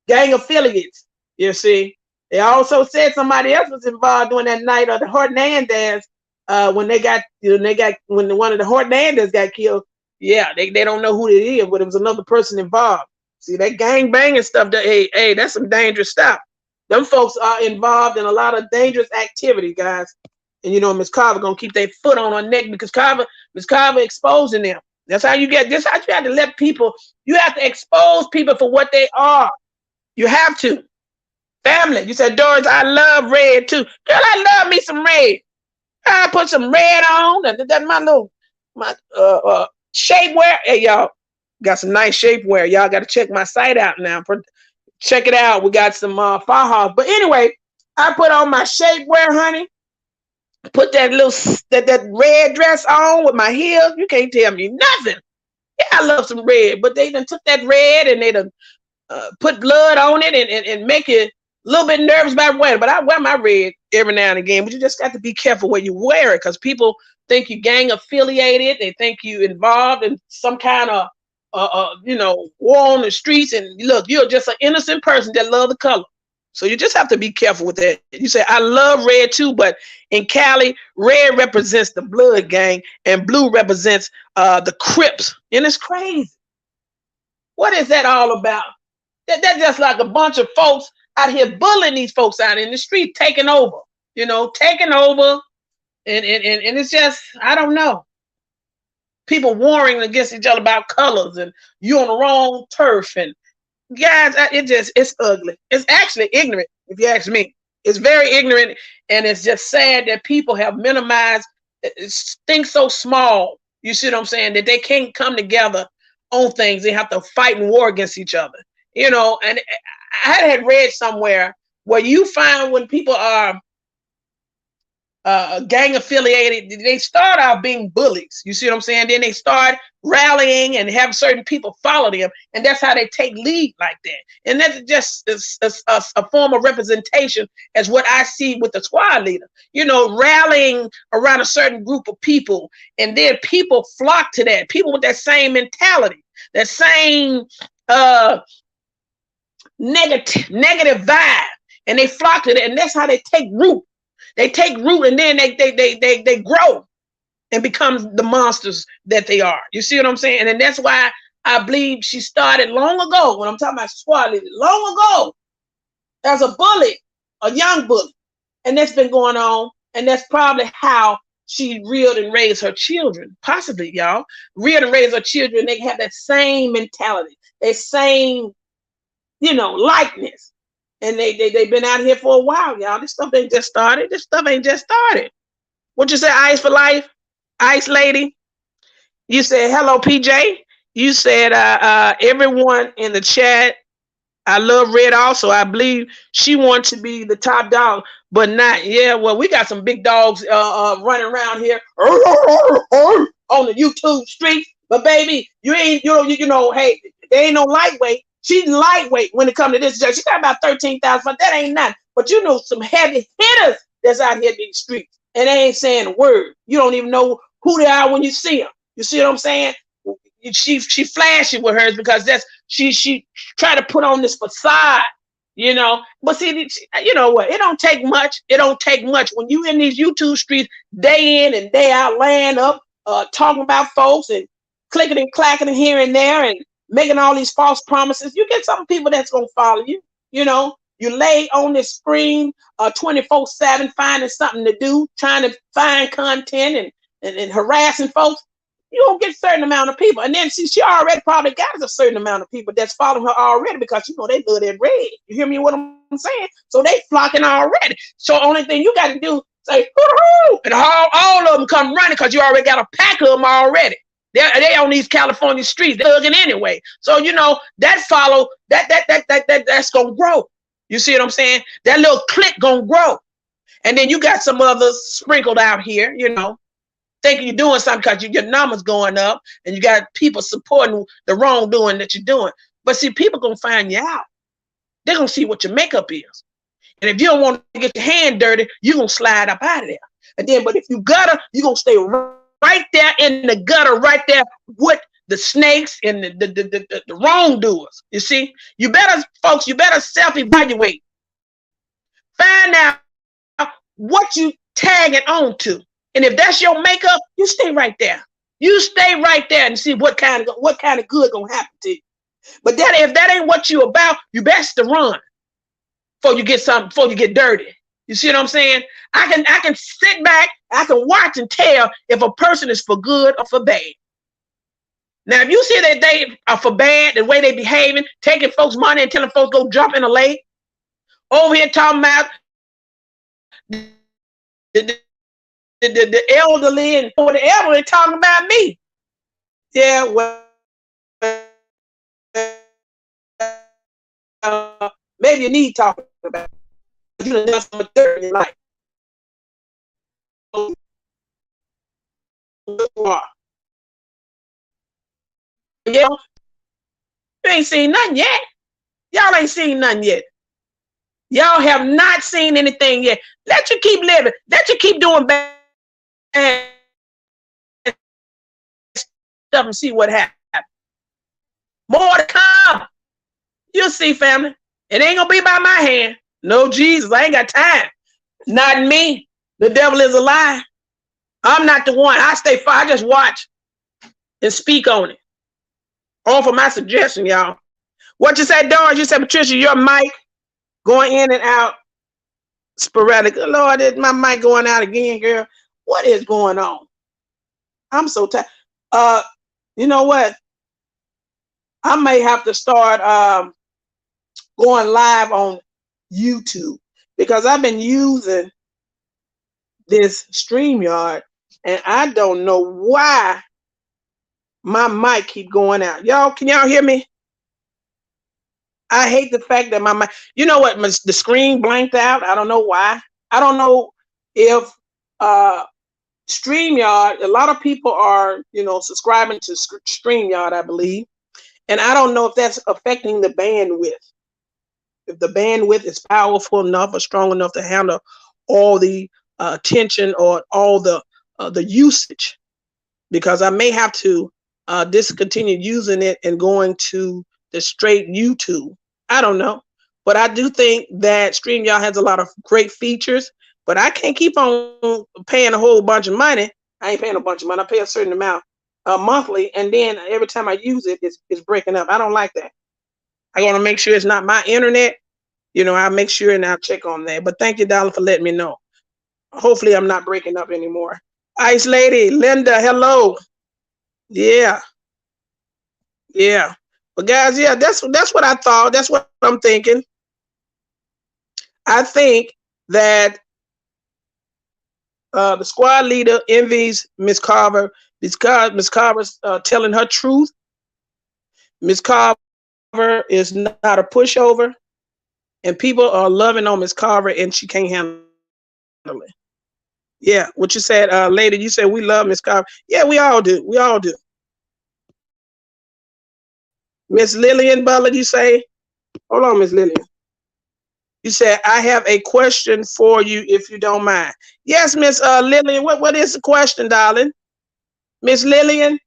gang affiliates. You see. They also said somebody else was involved during that night of the Hernandez when when one of the Hernandez got killed. Yeah, they don't know who it is, but it was another person involved. See, that gang banging stuff, hey, that's some dangerous stuff. Them folks are involved in a lot of dangerous activity, guys. And Miss Carver gonna keep their foot on her neck because Miss Carver exposing them. That's how you get this. How you have to let people, you have to expose people for what they are. You have to. Family, you said, Doris, I love red too. Girl, I love me some red. I put some red on. That's my shapewear. Hey, y'all, got some nice shapewear. Y'all got to check my site out now. Check it out. We got some Fajas. But anyway, I put on my shapewear, honey. Put that that red dress on with my heels. You can't tell me nothing. Yeah, I love some red. But they done took that red and they done put blood on it and make it a little bit nervous about wearing it, but I wear my red every now and again. But you just got to be careful where you wear it because people think you gang affiliated. They think you involved in some kind of war on the streets. And look, you're just an innocent person that love the color. So you just have to be careful with that. You say, I love red too, but in Cali, red represents the blood gang and blue represents the Crips. And it's crazy. What is that all about? That's just like a bunch of folks out here bullying these folks out in the street, taking over, taking over. And it's just, I don't know. People warring against each other about colors and you on the wrong turf. And guys, it's ugly. It's actually ignorant, if you ask me. It's very ignorant. And it's just sad that people have minimized things so small. You see what I'm saying? That they can't come together on things. They have to fight and war against each other. And I had read somewhere where you find when people are gang affiliated, they start out being bullies. You see what I'm saying? Then they start rallying and have certain people follow them. And that's how they take lead like that. And that's just a form of representation as what I see with the squad leader, rallying around a certain group of people. And then people flock to that. People with that same mentality, that same negative vibe, and they flock to it, and that's how they take root. They take root, and then they grow and become the monsters that they are. You see what I'm saying? And that's why I believe she started long ago. When I'm talking about squad leader, long ago, as a bully, a young bully, and that's been going on, and that's probably how she reared and raised her children. Possibly, y'all, reared and raised her children. They have that same mentality, that same likeness. And they've been out here for a while, y'all. This stuff ain't just started. What you say, Ice for Life? Ice Lady? You said, hello, PJ. You said, everyone in the chat, I love red also. I believe she wants to be the top dog, but not. Yeah, well, we got some big dogs running around here on the YouTube streets. But baby, you ain't, hey, they ain't no lightweight. She's lightweight when it comes to this. She got about 13,000, but that ain't nothing. But some heavy hitters that's out here in these streets, and they ain't saying a word. You don't even know who they are when you see them. You see what I'm saying? she flashy with hers because that's she try to put on this facade, you know. But see, you know what? It don't take much. It don't take much when you in these YouTube streets day in and day out, laying up, talking about folks and clicking and clacking here and there and making all these false promises. You get some people that's gonna follow you. You know, you lay on this screen 24/7, finding something to do, trying to find content and harassing folks. You don't get a certain amount of people. And then she already probably got a certain amount of people that's following her already because, you know, they love that red. You hear me what I'm saying? So they flocking already. So only thing you got to do, say, hoo-hoo, and all of them come running because you already got a pack of them already. They on these California streets. They're thugging anyway. So, you know, that's going to grow. You see what I'm saying? That little clique going to grow. And then you got some others sprinkled out here, you know, thinking you're doing something because your numbers going up and you got people supporting the wrongdoing that you're doing. But see, people going to find you out. They're going to see what your makeup is. And if you don't want to get your hand dirty, you're going to slide up out of there. And then, but if you gutter, you're going to stay right there in the gutter, right there with the snakes and the wrongdoers. You see, you better, folks, you better self-evaluate. Find out what you tagging on to. And if that's your makeup, you stay right there. You stay right there and see what kind of good gonna happen to you. But that if that ain't what you about, you best to run before you get dirty. You see what I'm saying? I can sit back, I can watch and tell if a person is for good or for bad. Now, if you see that they are for bad, the way they behaving, taking folks' money and telling folks go jump in a lake, over here talking about the elderly and for the elderly talking about me. Yeah, well, maybe you need talking about it. You done done some dirt in your life. Yeah, you ain't seen nothing yet. Y'all ain't seen nothing yet. Y'all have not seen anything yet. Let you keep living. Let you keep doing bad stuff and see what happens. More to come. You'll see, family. It ain't gonna be by my hand. No, Jesus, I ain't got time. Not me. The devil is a lie. I'm not the one. I stay far. I just watch and speak on it. Offer my suggestion, y'all. What you said, Doris? You said, Patricia, your mic going in and out sporadic. Lord, is my mic going out again, girl? What is going on? I'm so tired. You know what? I may have to start going live on YouTube because I've been using this StreamYard and I don't know why my mic keep going out. Y'all, can y'all hear me? I hate the fact that my mic, you know what, the screen blanked out. I don't know why. I don't know if StreamYard, a lot of people are, you know, subscribing to StreamYard, I believe. And I don't know if that's affecting the bandwidth. If the bandwidth is powerful enough or strong enough to handle all the attention or all the usage, because I may have to discontinue using it and going to the straight YouTube. I don't know. But I do think that StreamYard has a lot of great features, but I can't keep on paying a whole bunch of money. I ain't paying a bunch of money. I pay a certain amount monthly, and then every time I use it, it's breaking up. I don't like that. I want to make sure it's not my internet. You know, I'll make sure and I'll check on that. But thank you, Dollar, for letting me know. Hopefully I'm not breaking up anymore. Ice Lady, Linda, hello. Yeah. Yeah. But guys, yeah, that's what I thought. That's what I'm thinking. I think that the squad leader envies Miss Carver because Miss Carver's telling her truth. Miss Carver is not a pushover, and people are loving on Miss Carver, and she can't handle it. Yeah, what you said, lady, you said we love Miss Carver. Yeah, we all do. We all do. Miss Lillian Butler, you say? Hold on, Miss Lillian. You said, I have a question for you if you don't mind. Yes, Miss Lillian, what is the question, darling? Miss Lillian?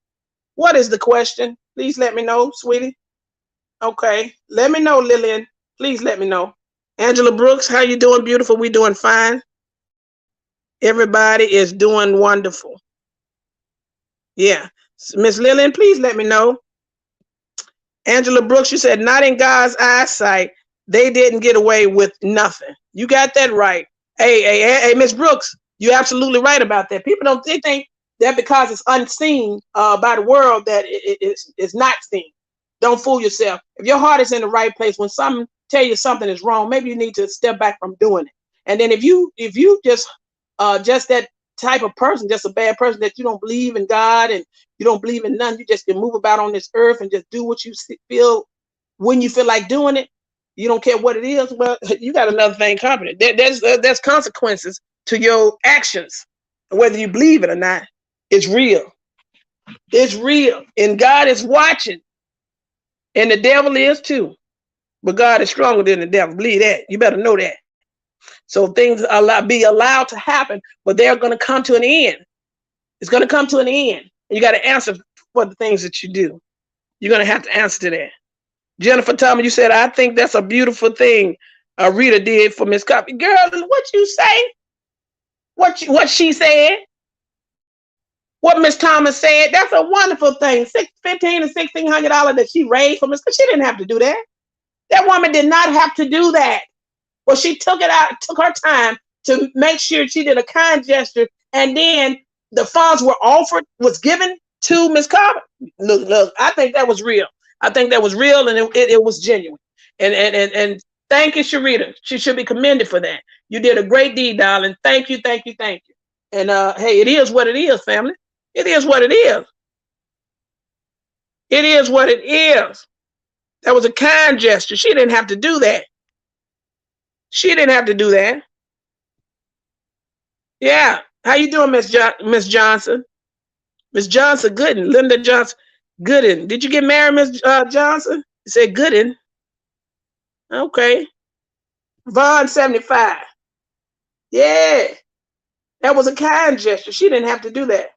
What is the question? Please let me know, sweetie. Okay. Let me know, Lillian. Please let me know. Angela Brooks, how you doing, beautiful? We doing fine. Everybody is doing wonderful. Yeah. Miss Lillian, please let me know. Angela Brooks, you said, not in God's eyesight, they didn't get away with nothing. You got that right. Hey, Miss Brooks, you're absolutely right about that. People they think that because it's unseen by the world that it's not seen. Don't fool yourself. If your heart is in the right place, when someone tell you something is wrong, maybe you need to step back from doing it. And then if you just that type of person, just a bad person that you don't believe in God and you don't believe in none, you just can move about on this earth and just do what you feel when you feel like doing it. You don't care what it is. Well, you got another thing coming. There's consequences to your actions, whether you believe it or not. It's real. It's real, and God is watching, and the devil is too. But God is stronger than the devil. Believe that. You better know that. So things be allowed to happen, but they're going to come to an end. It's going to come to an end. And you got to answer for the things that you do. You're going to have to answer to that. Jennifer Thomas, you said, I think that's a beautiful thing Rita did for Miss Copy. Girl, what you say? What she said? What Miss Thomas said? That's a wonderful thing. $1,500 to $1,600 that she raised for Miss. She didn't have to do that. That woman did not have to do that. Well, she took her time to make sure she did a kind gesture, and then the funds was given to Miss Carver. Look, I think that was real. I think that was real, and it was genuine. And thank you, Sharita. She should be commended for that. You did a great deed, darling. Thank you. And hey, it is what it is, family. It is what it is. It is what it is. That was a kind gesture. She didn't have to do that. She didn't have to do that. Yeah. How you doing, Miss Johnson? Miss Johnson Gooden. Linda Johnson Gooden. Did you get married, Miss Johnson? You said Gooden. Okay. Vaughn 75. Yeah. That was a kind gesture. She didn't have to do that.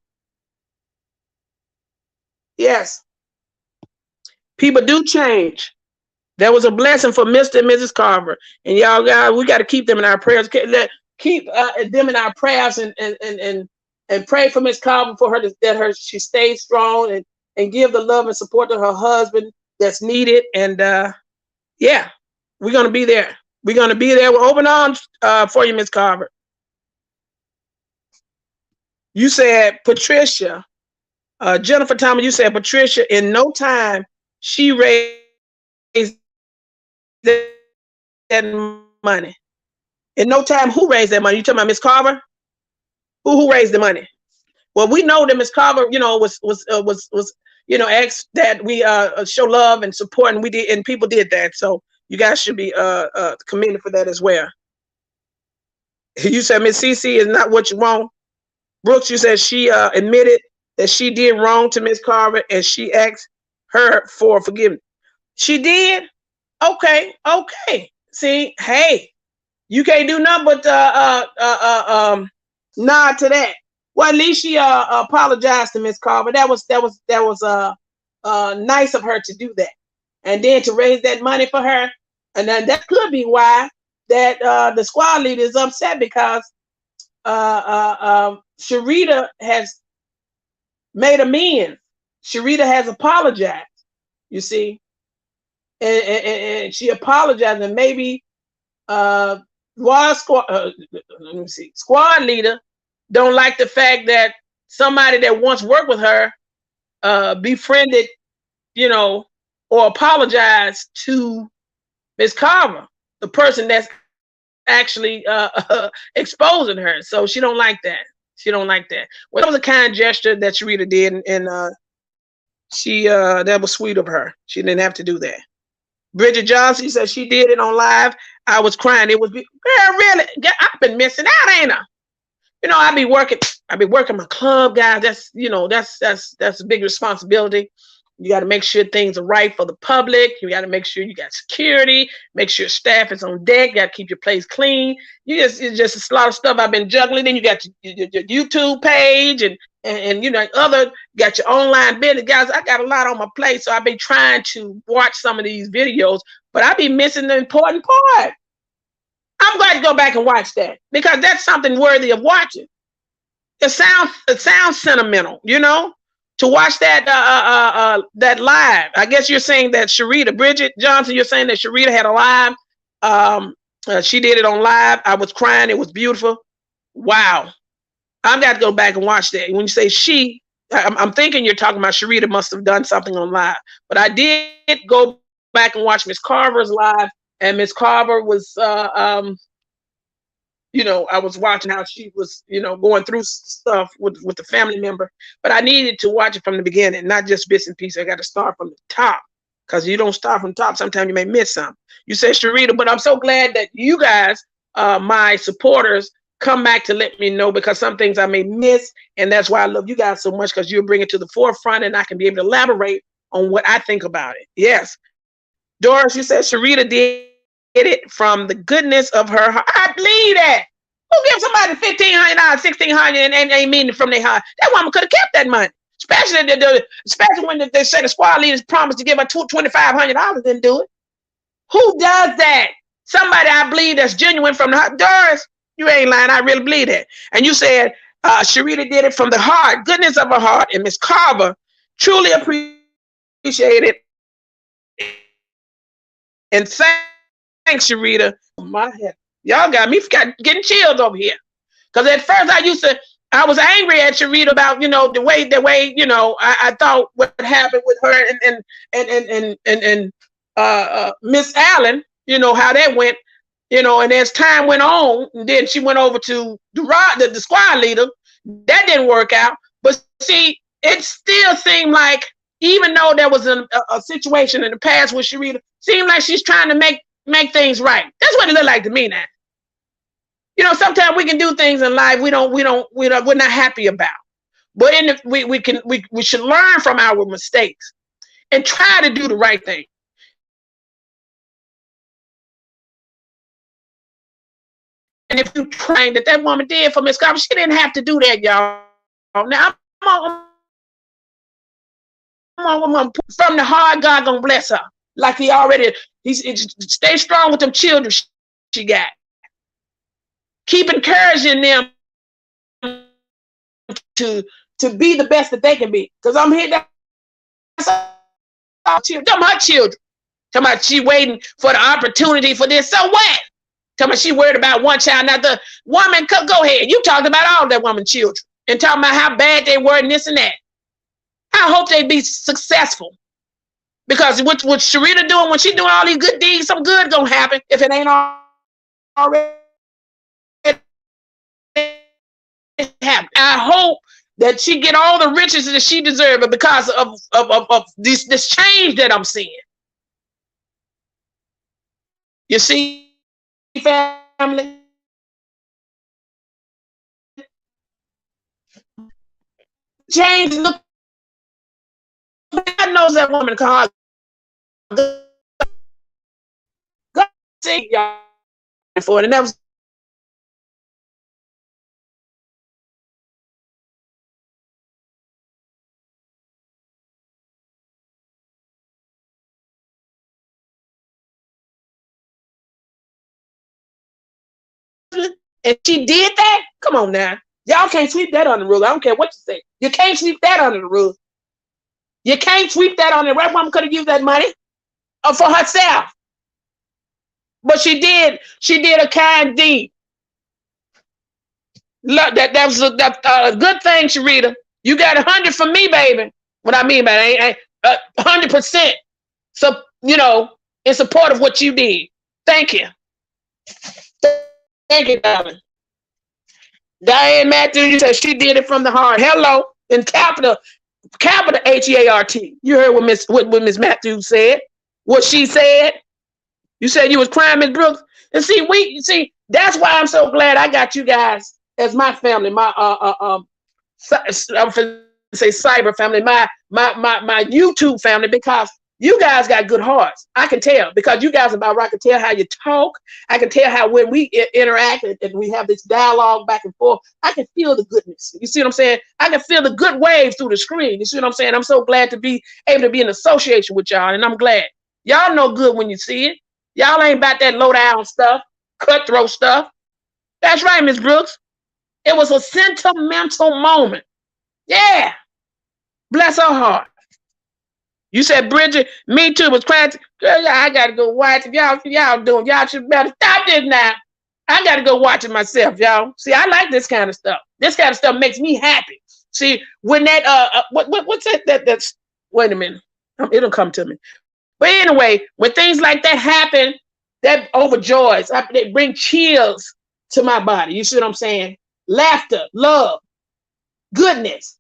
Yes. People do change. That was a blessing for Mr. and Mrs. Carver. And y'all guys, we got to keep them in our prayers. Keep them in our prayers and pray for Miss Carver for her that she stays strong and give the love and support to her husband that's needed. And yeah, we're gonna be there. We're gonna be there with open arms for you, Miss Carver. You said Patricia, Jennifer Thomas. You said Patricia. In no time, she raised that money. In no time, who raised that money? You talking about Miss Carver? Who raised the money? Well, we know that Miss Carver, was asked that we show love and support, and we did, and people did that. So you guys should be commended for that as well. You said Miss CC is not what you want. Brooks, you said she admitted that she did wrong to Miss Carver, and she asked her for forgiveness. She did? Okay. See, hey, you can't do nothing but nod to that. Well, at least she apologized to Miss Carver. That was nice of her to do that, and then to raise that money for her. And then that could be why that the squad leader is upset, because Sharita has made amends. Sharita has apologized. You see, and she apologized, and maybe squad leader don't like the fact that somebody that once worked with her befriended, or apologized to Miss Carver, the person that's actually exposing her. So she don't like that. Well, that was a kind gesture that Sharita did, and she that was sweet of her. She didn't have to do that. Bridget Johnson said she did it on live. I was crying. It was, girl, really? I've been missing out, ain't I? I be working my club, guys. That's a big responsibility. You got to make sure things are right for the public. You got to make sure you got security, make sure staff is on deck. You got to keep your place clean. It's just a lot of stuff I've been juggling. Then you got your YouTube page, and and you know, other got your online business, guys. I got a lot on my plate, so I've been trying to watch some of these videos, but I be missing the important part. I'm glad to go back and watch that because that's something worthy of watching. It sounds sentimental, you know, to watch that that live. I guess you're saying that Sharita, Bridget Johnson, you're saying that Sharita had a live. She did it on live. I was crying. It was beautiful. Wow. I've got to go back and watch that. When you say she, I'm thinking you're talking about Sharita must have done something on live. But I did go back and watch Miss Carver's live, and Miss Carver was, you know, I was watching how she was, you know, going through stuff with the family member. But I needed to watch it from the beginning, not just bits and pieces. I got to start from the top because you don't start from the top. Sometimes you may miss something. You said Sharita, but I'm so glad that you guys, my supporters, come back to let me know because some things I may miss, and that's why I love you guys so much because you bring it to the forefront, and I can be able to elaborate on what I think about it. Yes, Doris, you said Sharita did it from the goodness of her heart. I believe that. Who gives somebody $1,500, $1,600, and ain't meaning from their heart? That woman could have kept that money, especially when they say the squad leaders promised to give her $2,500. Didn't do it. Who does that? Somebody I believe that's genuine from the heart. Doris, you ain't lying. I really believe that. And you said Sharita did it from the heart, goodness of her heart. And Miss Carver truly appreciated it. And thanks, Sharita. My head. Y'all got me getting chills over here. Because at first I was angry at Sharita about, you know, the way, you know, I thought what happened with her and Miss Allen, you know, how that went. You know, and as time went on, and then she went over to the squad leader. That didn't work out. But see, it still seemed like, even though there was a situation in the past with Sharita, seemed like she's trying to make things right. That's what it looked like to me now. You know, sometimes we can do things in life we're not happy about. But we should learn from our mistakes and try to do the right thing. And if you train that woman did for Miss Carver, she didn't have to do that, y'all. Now, I'm from the heart, God gonna bless her. Like he's stay strong with them children she got. Keep encouraging them to be the best that they can be. Because I'm here, that's all children. Them her children. Talking about she waiting for the opportunity for this. So what? Talking about she worried about one child. Now the woman, go ahead. You talked about all that woman's children and talking about how bad they were and this and that. I hope they be successful. Because what Sharita doing, when she doing all these good deeds, some good gonna happen if it ain't already happened. I hope that she get all the riches that she deserves because of this change that I'm seeing. You see, family, change. Look, God knows that woman called. God see y'all for it, and that was. And she did that. Come on now, y'all can't sweep that under the rug. I don't care what you say. You can't sweep that under the rug. You can't sweep that under the rug. Woman could have used that money for herself, but she did. She did a kind deed. Look, that was a good thing, Sharita. You got 100 from me, baby. What I mean by that, 100%. So, you know, in support of what you did. Thank you. Thank you, darling. Diane Matthews, you said she did it from the heart. Hello, in capital HEART. You heard what Miss Matthews said. What she said. You said you was crying, Miss Brooks. And see, that's why I'm so glad I got you guys as my family, my I'm gonna say cyber family, my YouTube family, because You guys got good hearts. I can tell because you guys about right. I can tell how you talk. I can tell how when we interact and we have this dialogue back and forth, I can feel the goodness. You see what I'm saying? I can feel the good waves through the screen. You see what I'm saying? I'm so glad to be able to be in association with y'all, and I'm glad. Y'all know good when you see it. Y'all ain't about that low down stuff, cutthroat stuff. That's right, Miss Brooks. It was a sentimental moment. Yeah. Bless her heart. You said, Bridget, me too, was crying. Girl, I gotta go watch it. Y'all doing, y'all should better stop this now. I gotta go watch it myself, y'all. See, I like this kind of stuff. This kind of stuff makes me happy. See, when that what's that's wait a minute. It'll come to me. But anyway, when things like that happen, that overjoys. They bring chills to my body. You see what I'm saying? Laughter, love, goodness.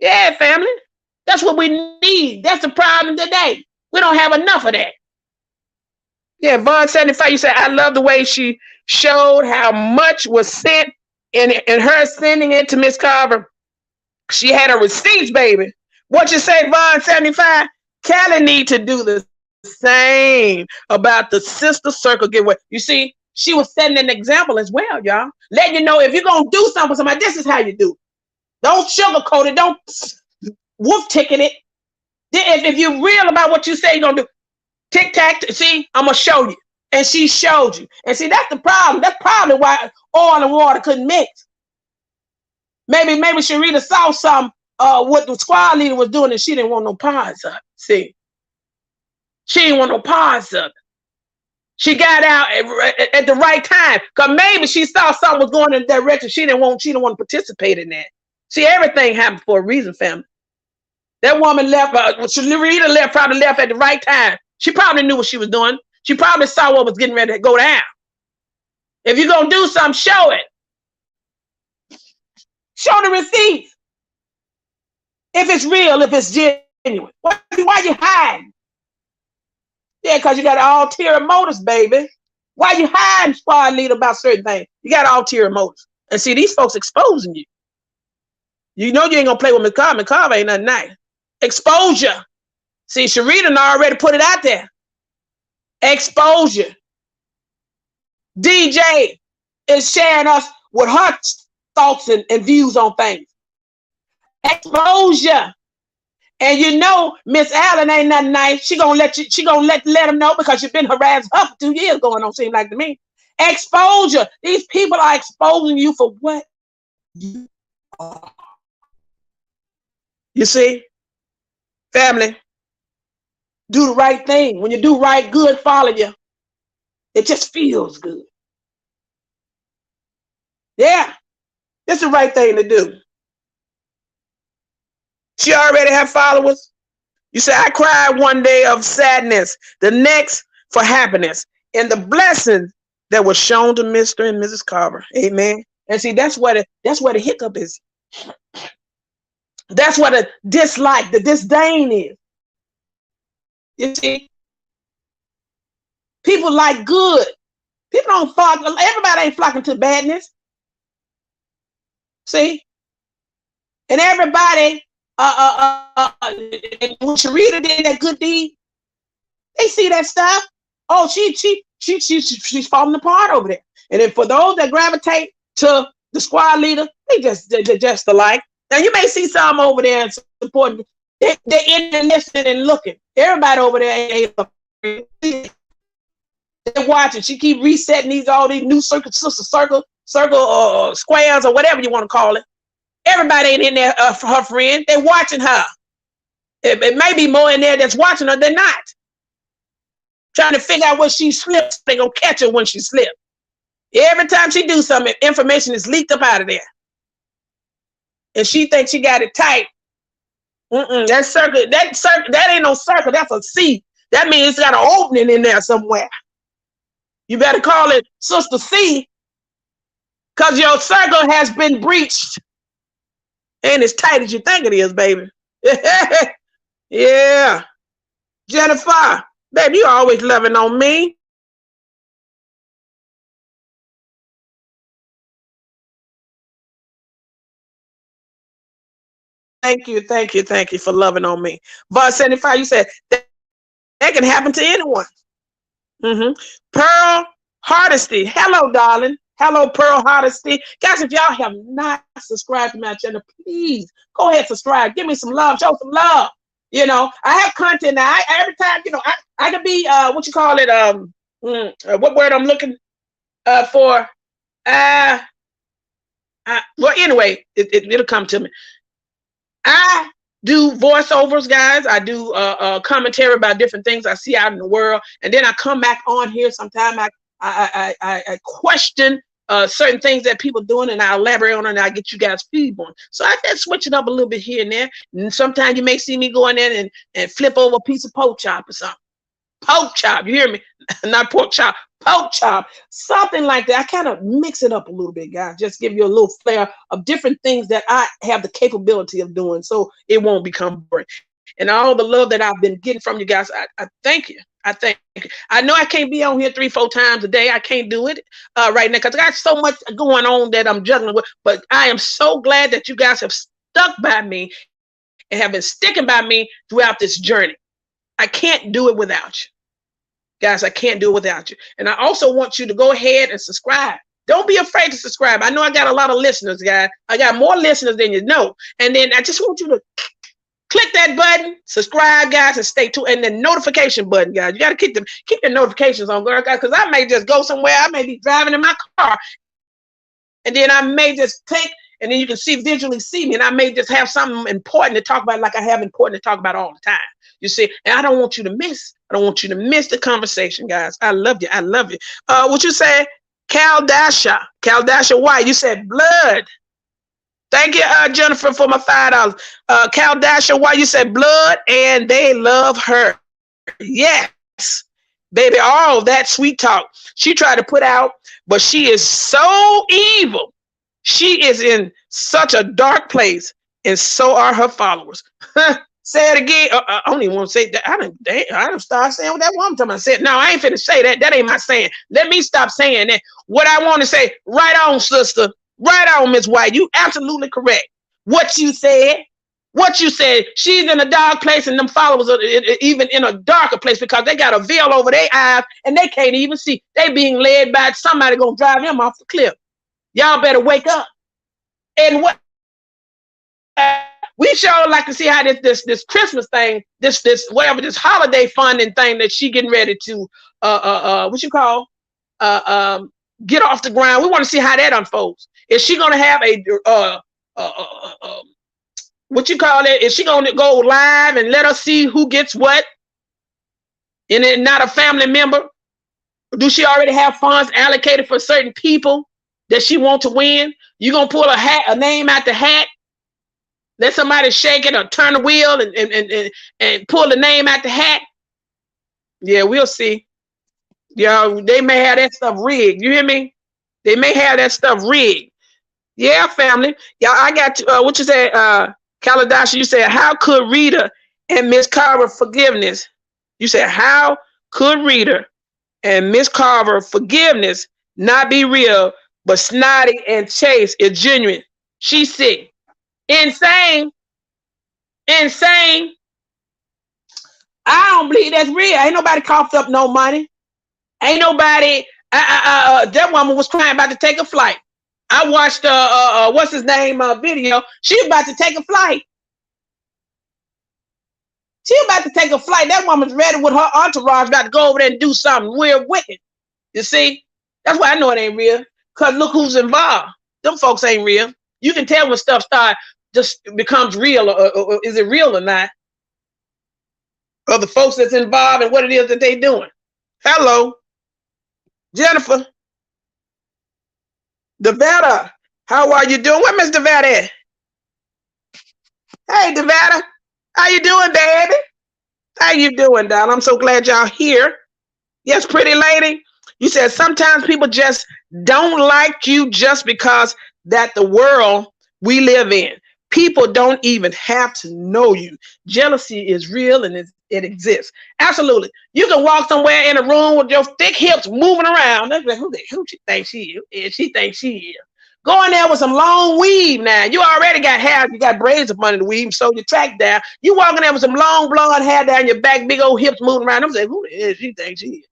Yeah, family. That's what we need. That's the problem today. We don't have enough of that. Yeah, Vaughn 75, you said, I love the way she showed how much was sent in her sending it to Miss Carver. She had her receipts, baby. What you say, Vaughn 75? Callie need to do the same about the sister circle giveaway. You see, she was setting an example as well, y'all. Letting you know if you're going to do something with somebody, this is how you do it. Don't sugarcoat it. Don't wolf ticket it. If you're real about what you say you're gonna do, tic tac. See, I'm gonna show you, and she showed you. And see, that's the problem. That's probably why oil and water couldn't mix. Maybe Sharita saw some what the squad leader was doing, and she didn't want no parts of it. See, she didn't want no parts of it. She got out at the right time, because maybe she saw something was going in that direction. She didn't want to participate in that. See, everything happened for a reason, family. That woman left, Sharita probably left at the right time. She probably knew what she was doing. She probably saw what was getting ready to go down. If you're going to do something, show it. Show the receipts. If it's real, if it's genuine. Why you hiding? Yeah, because you got ulterior motives, baby. Why you hiding, squad leader, about certain things? You got ulterior motives. And see, these folks exposing you. You know you ain't going to play with McCarver. McCarver ain't nothing nice. Exposure. See, Sharita already put it out there. Exposure. DJ is sharing us with her thoughts and views on things. Exposure. And you know, Miss Allen ain't nothing nice. She gonna let them know because you've been harassed her for 2 years going on, seem like to me. Exposure. These people are exposing you for what you are. You see? Family, do the right thing. When you do right, good follow you. It just feels good. Yeah, it's the right thing to do. She already have followers. You say, I cried one day of sadness, the next for happiness, and the blessings that was shown to Mr. and Mrs. Carver. Amen. And see, that's where the hiccup is. That's what the dislike, the disdain is. You see, people like good. People don't flock. Everybody ain't flocking to badness. See, and everybody, when Sharita did that good deed, they see that stuff. Oh, she's falling apart over there. And then for those that gravitate to the squad leader, they're just alike. Now you may see some over there supporting. They're in there listening and looking. Everybody over there ain't. They're watching. She keep resetting all these new circle squares or whatever you want to call it. Everybody ain't in there for her friend. They're watching her. It may be more in there that's watching her than not. Trying to figure out what she slips. They gonna catch her when she slips. Every time she do something, information is leaked up out of there. And she thinks she got it tight. That ain't no circle. That's a C. That means it's got an opening in there somewhere. You better call it Sister C, because your circle has been breached. Ain't as tight as you think it is, baby. Yeah. Jennifer, baby, you always loving on me. Thank you for loving on me. Bud 75, you said That can happen to anyone. Pearl Hardesty. Hello, darling. Hello, Pearl Hardesty. Guys, if y'all have not subscribed to my channel, please go ahead and subscribe. Give me some love. Show some love. You know, I have content now. Every time, you know, I can be what you call it, what word I'm looking for? Well, anyway, it'll come to me. I do voiceovers, guys. I do commentary about different things I see out in the world, and then I come back on here. Sometimes I question certain things that people doing, and I elaborate on it, and I get you guys feedback. So I just switch it up a little bit here and there. And sometimes you may see me go in there and flip over a piece of pork chop or something. Pork chop, you hear me? Not pork chop, pork chop, something like that. I kind of mix it up a little bit, guys. Just give you a little flair of different things that I have the capability of doing, so it won't become boring. And all the love that I've been getting from you guys, I thank you. I thank you. I know I can't be on here 3-4 times a day. I can't do it right now because I got so much going on that I'm juggling with. But I am so glad that you guys have stuck by me and have been sticking by me throughout this journey. I can't do it without you. Guys, I can't do it without you. And I also want you to go ahead and subscribe. Don't be afraid to subscribe. I know I got a lot of listeners, guys. I got more listeners than you know. And then I just want you to click that button, subscribe, guys, and stay tuned. And the notification button, guys. You got to keep the notifications on, girl, guys, because I may just go somewhere. I may be driving in my car. And then I may just take, and then you can visually see me. And I may just have something important to talk about, like I have important to talk about all the time. You see, and I don't want you to miss. I don't want you to miss the conversation, guys. I love you. I love you. What you say? Caldasha White. You said blood. Thank you, Jennifer, for my $5. Caldasha White. You said blood, and they love her. Yes, baby. All that sweet talk she tried to put out, but she is so evil. She is in such a dark place, and so are her followers. Say it again. I don't even want to say that. I don't start saying what that woman told me. I said, no, I ain't finna say that. That ain't my saying. Let me stop saying that. What I want to say, right on, sister. Right on, Miss White. You absolutely correct. What you said. She's in a dark place, and them followers are even in a darker place because they got a veil over their eyes and they can't even see. They being led by somebody gonna drive them off the cliff. Y'all better wake up. And what? We sure like to see how this Christmas thing, this holiday funding thing that she getting ready to what you call get off the ground. We want to see how that unfolds. Is she gonna have a what you call it? Is she gonna go live and let us see who gets what? And it not a family member? Do she already have funds allocated for certain people that she want to win? You gonna pull a name out the hat? Let somebody shake it or turn the wheel and pull the name out the hat. Yeah, we'll see. Yeah, they may have that stuff rigged. You hear me? They may have that stuff rigged. Yeah, family. Yeah, I got what you said, Kaladashi. You said, how could Rita and Miss Carver forgiveness? You said, how could Rita and Miss Carver forgiveness not be real, but snotty and Chase is genuine? She's sick. Insane. I don't believe that's real. Ain't nobody coughed up no money. Ain't nobody. That woman was crying about to take a flight. I watched what's his name video. She about to take a flight. She about to take a flight. That woman's ready with her entourage about to go over there and do something weird wicked. You see, that's why I know it ain't real. Cause look who's involved. Them folks ain't real. You can tell when stuff just becomes real, or is it real or not? Or the folks that's involved and what it is that they doing. Hello, Jennifer. Devetta, how are you doing? Where Miss Devetta at? Hey, Devetta, how you doing, baby? How you doing, darling? I'm so glad y'all here. Yes, pretty lady. You said sometimes people just don't like you just because that the world we live in. People don't even have to know you. Jealousy is real and it exists. Absolutely. You can walk somewhere in a room with your thick hips moving around. That's like, who she thinks she is? She thinks she is. Go in there with some long weave now. You already got hair. You got braids up under the weave, so your track down. You walking there with some long blonde hair down your back, big old hips moving around. I'm saying, who is she think she is?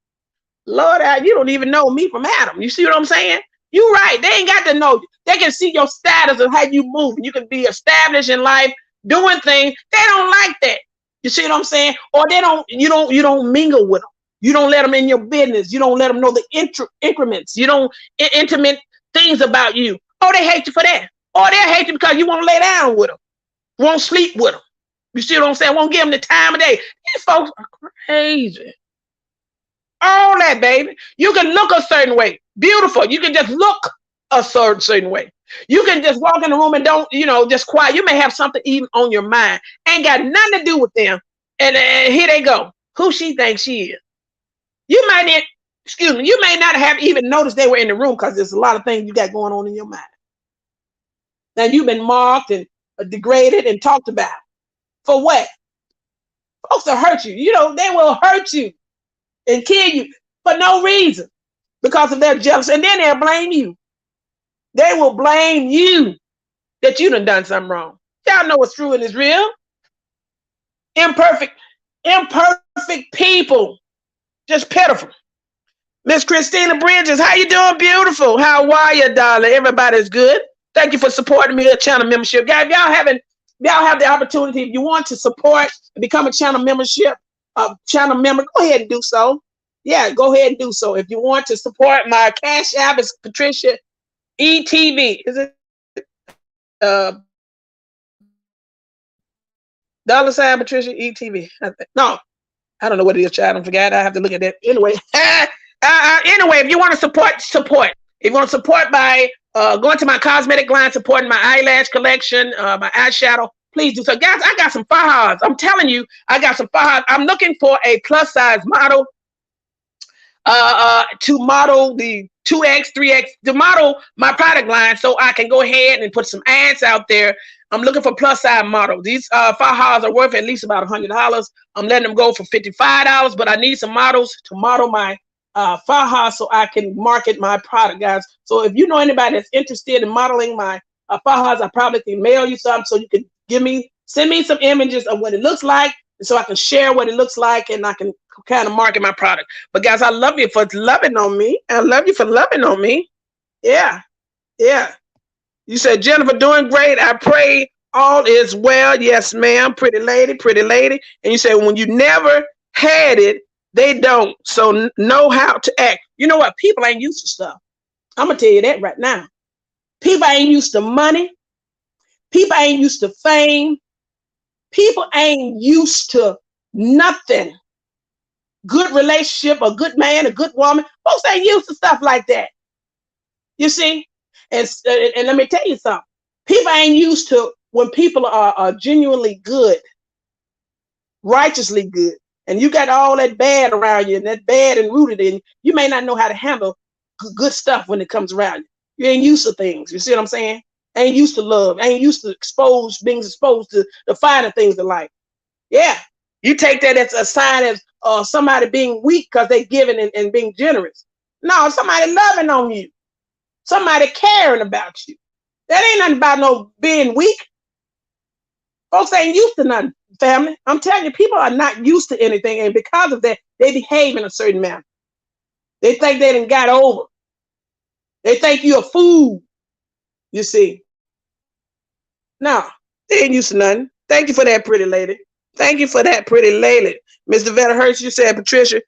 Lord, you don't even know me from Adam. You see what I'm saying? You right. They ain't got to know you. They can see your status of how you move. You can be established in life, doing things. They don't like that. You see what I'm saying? Or you don't mingle with them. You don't let them in your business. You don't let them know the increments. You don't intimate things about you. Oh, they hate you for that. Or they hate you because you won't lay down with them. Won't sleep with them. You see what I'm saying? Won't give them the time of day. These folks are crazy. All that, baby. You can look a certain way. Beautiful. You can just look a certain way. You can just walk in the room and don't, just quiet. You may have something even on your mind. Ain't got nothing to do with them. And here they go. Who she thinks she is. You may not have even noticed they were in the room because there's a lot of things you got going on in your mind. Now you've been marked and degraded and talked about. For what? Folks will hurt you. They will hurt you and kill you for no reason because of their jealousy. And then they'll blame you. They will blame you that you done something wrong. Y'all know what's true and is real. Imperfect people. Just pitiful. Miss Christina Bridges, how you doing? Beautiful. How are you, darling? Everybody's good. Thank you for supporting me at channel membership. Guys, y'all have the opportunity, if you want to support and become a channel member, go ahead and do so. Yeah, go ahead and do so. If you want to support, my cash app is PatriciaE-TV. Is it $sign PatriciaE-TV? No, I don't know what it is, child. I forgot. I have to look at that. Anyway, anyway, if you want to support. If you want to support by going to my cosmetic line, supporting my eyelash collection, my eyeshadow, please do so. Guys, I got some fajas. I'm telling you, I got some fajas. I'm looking for a plus size model to model the 2X, 3X, to model my product line so I can go ahead and put some ads out there. I'm looking for plus size models. These fajas are worth at least about $100. I'm letting them go for $55, but I need some models to model my fajas so I can market my product, guys. So if you know anybody that's interested in modeling my fajas, I probably can mail you some so you can send me some images of what it looks like, and so I can share what it looks like and I can kind of market my product. But guys, I love you for loving on me. I love you for loving on me. Yeah. You said, Jennifer, doing great. I pray all is well. Yes, ma'am. Pretty lady. And you said, when you never had it, they don't. So know how to act. You know what? People ain't used to stuff. I'm going to tell you that right now. People ain't used to money. People ain't used to fame. People ain't used to nothing. Good relationship, a good man, a good woman. Folks ain't used to stuff like that. You see? And let me tell you something. People ain't used to when people are genuinely good, righteously good, and you got all that bad around you and that bad and rooted in you, you may not know how to handle good stuff when it comes around you. You ain't used to things. You see what I'm saying? Ain't used to love. Ain't used to being exposed to the finer things of life. Yeah. You take that as a sign of somebody being weak because they giving and being generous. No, somebody loving on you. Somebody caring about you. That ain't nothing about no being weak. Folks ain't used to nothing, family. I'm telling you, people are not used to anything, and because of that, they behave in a certain manner. They think they done got over. They think you're a fool, you see. No, they ain't used to nothing. Thank you for that, pretty lady. Thank you for that, pretty lady. Mr. Vetter Hurst, you said, Patricia,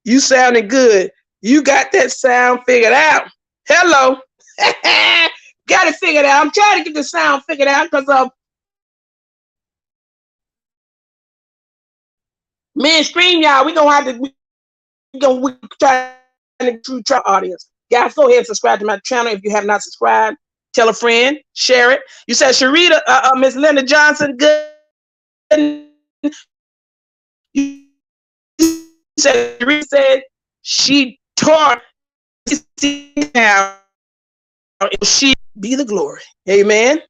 you sounded good. You got that sound figured out. Hello. Got it figured out. I'm trying to get the sound figured out because of mainstream, y'all. We're going to try to try audience. Guys, go ahead and subscribe to my channel if you have not subscribed. Tell a friend. Share it. You said, Sharita, Miss Linda Johnson, good. You said, Sharita said she taught how she be the glory. Amen.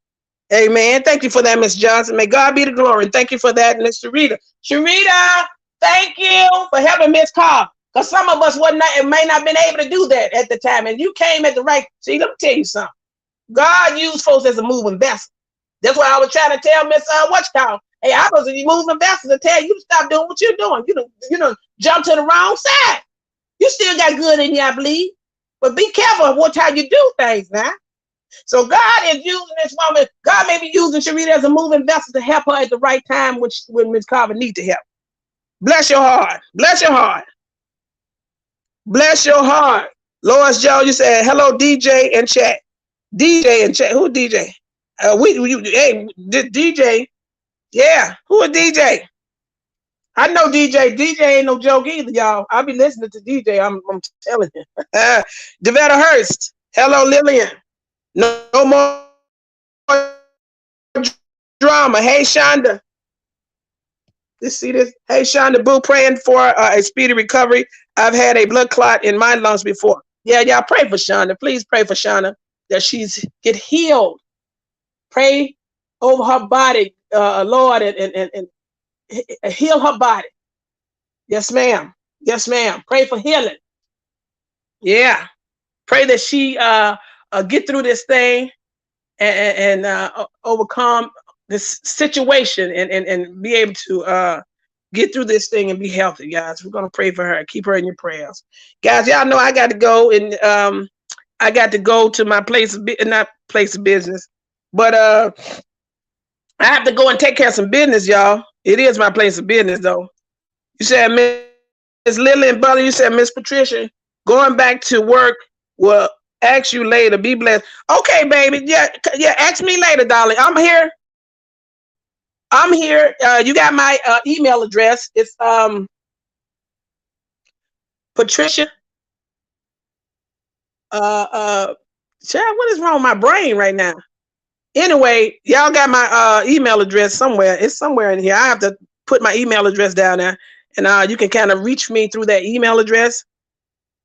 Amen. Thank you for that, Miss Johnson. May God be the glory. And thank you for that, Miss Sharita. Sharita, thank you for helping Miss Carver. Because some of us may not been able to do that at the time. And you came at the right. See, let me tell you something. God used folks as a moving vessel. That's why I was trying to tell Miss Whatchcall, hey, I was moving vessel to tell you to stop doing what you're doing. You know, jump to the wrong side. You still got good in you, I believe. But be careful of what time you do things now. So God is using this woman. God may be using Sharita as a moving vessel to help her at the right time when Miss Carver needs to help. Bless your heart. Bless your heart. Bless your heart. Lois Joe, you said hello, DJ and chat. DJ and chat. Who DJ? Hey, DJ. Yeah, who is DJ? I know DJ. DJ ain't no joke either, y'all. I'll be listening to DJ. I'm telling you. Devetta Hurst. Hello, Lillian. No more drama. Hey, Shonda. You see this? Hey, Shonda Boo, praying for a speedy recovery. I've had a blood clot in my lungs before. Yeah, y'all pray for Shonda. Please pray for Shonda that she's get healed. Pray over her body, Lord, and heal her body. Yes, ma'am. Yes, ma'am. Pray for healing. Yeah. Pray that she get through this thing and overcome this situation and be able to get through this thing and be healthy, guys. We're gonna pray for her. Keep her in your prayers, guys. Y'all know I got to go and I got to go to my not place of business, but I have to go and take care of some business, y'all. It is my place of business, though. You said Miss Lily and Butler. You said Miss Patricia going back to work will ask you later. Be blessed. Okay, baby. Yeah. Ask me later, darling. I'm here. You got my email address. It's Patricia. Child, what is wrong with my brain right now? Anyway, y'all got my email address somewhere. It's somewhere in here. I have to put my email address down there, and you can kind of reach me through that email address.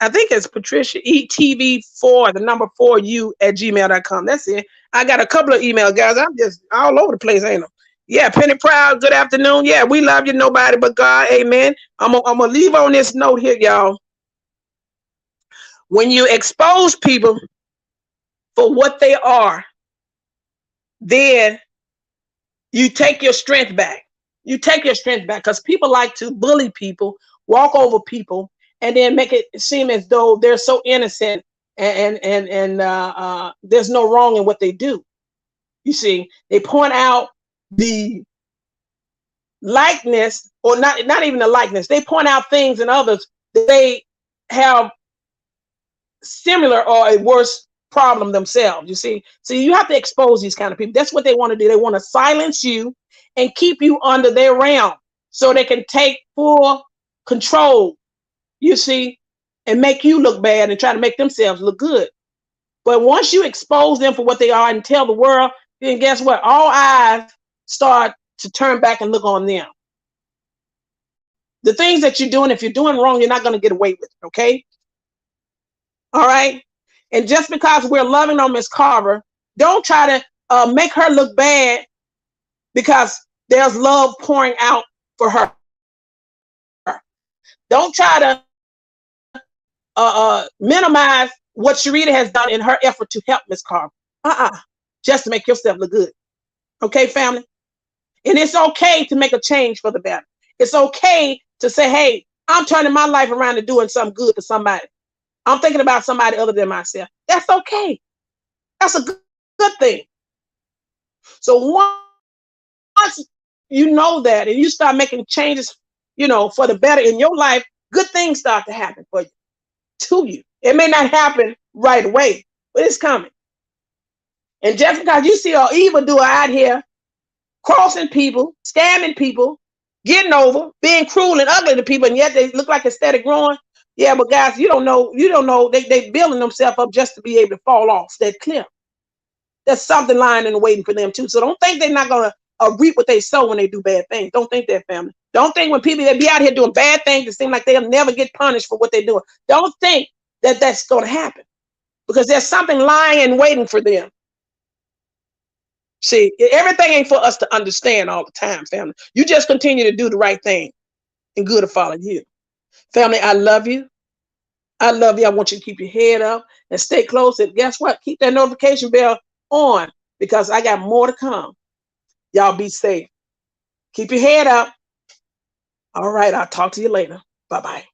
I think it's PatriciaE-TV 4, the number 4U at gmail.com. That's it. I got a couple of emails, guys. I'm just all over the place, ain't I? Yeah, Penny Proud, good afternoon. Yeah, we love you, nobody but God. Amen. I'm gonna leave on this note here, y'all. When you expose people for what they are, then you take your strength back. You take your strength back because people like to bully people, walk over people, and then make it seem as though they're so innocent and there's no wrong in what they do. You see, they point out the likeness, or not even the likeness. They point out things in others that they have similar or a worse problem themselves. You see, so you have to expose these kind of people. That's what they want to do. They want to silence you and keep you under their realm so they can take full control, you see, and make you look bad and try to make themselves look good. But once you expose them for what they are and tell the world, then guess what? All eyes start to turn back and look on them. The things that you're doing, if you're doing wrong, you're not going to get away with it, okay? All right? And just because we're loving on Miss Carver, don't try to make her look bad because there's love pouring out for her. Don't try to minimize what Sharita has done in her effort to help Miss Carver. Just to make yourself look good. Okay, family? And it's okay to make a change for the better. It's okay to say, hey, I'm turning my life around and doing something good for somebody. I'm thinking about somebody other than myself. That's okay. That's a good thing. So once you know that and you start making changes, for the better in your life, good things start to happen for you, to you. It may not happen right away, but it's coming. And just because you see an evildoer out here crossing people, scamming people, getting over, being cruel and ugly to people, and yet they look like it's steady growing. Yeah, but guys, you don't know. They building themselves up just to be able to fall off that cliff. There's something lying and waiting for them too. So don't think they're not gonna reap what they sow when they do bad things. Don't think that, family. Don't think when people they be out here doing bad things, it seems like they'll never get punished for what they're doing. Don't think that that's gonna happen, because there's something lying and waiting for them. See, everything ain't for us to understand all the time, family. You just continue to do the right thing and good will follow you. Family, I love you. I love you. I want you to keep your head up and stay close. And guess what? Keep that notification bell on because I got more to come. Y'all be safe. Keep your head up. All right. I'll talk to you later. Bye-bye.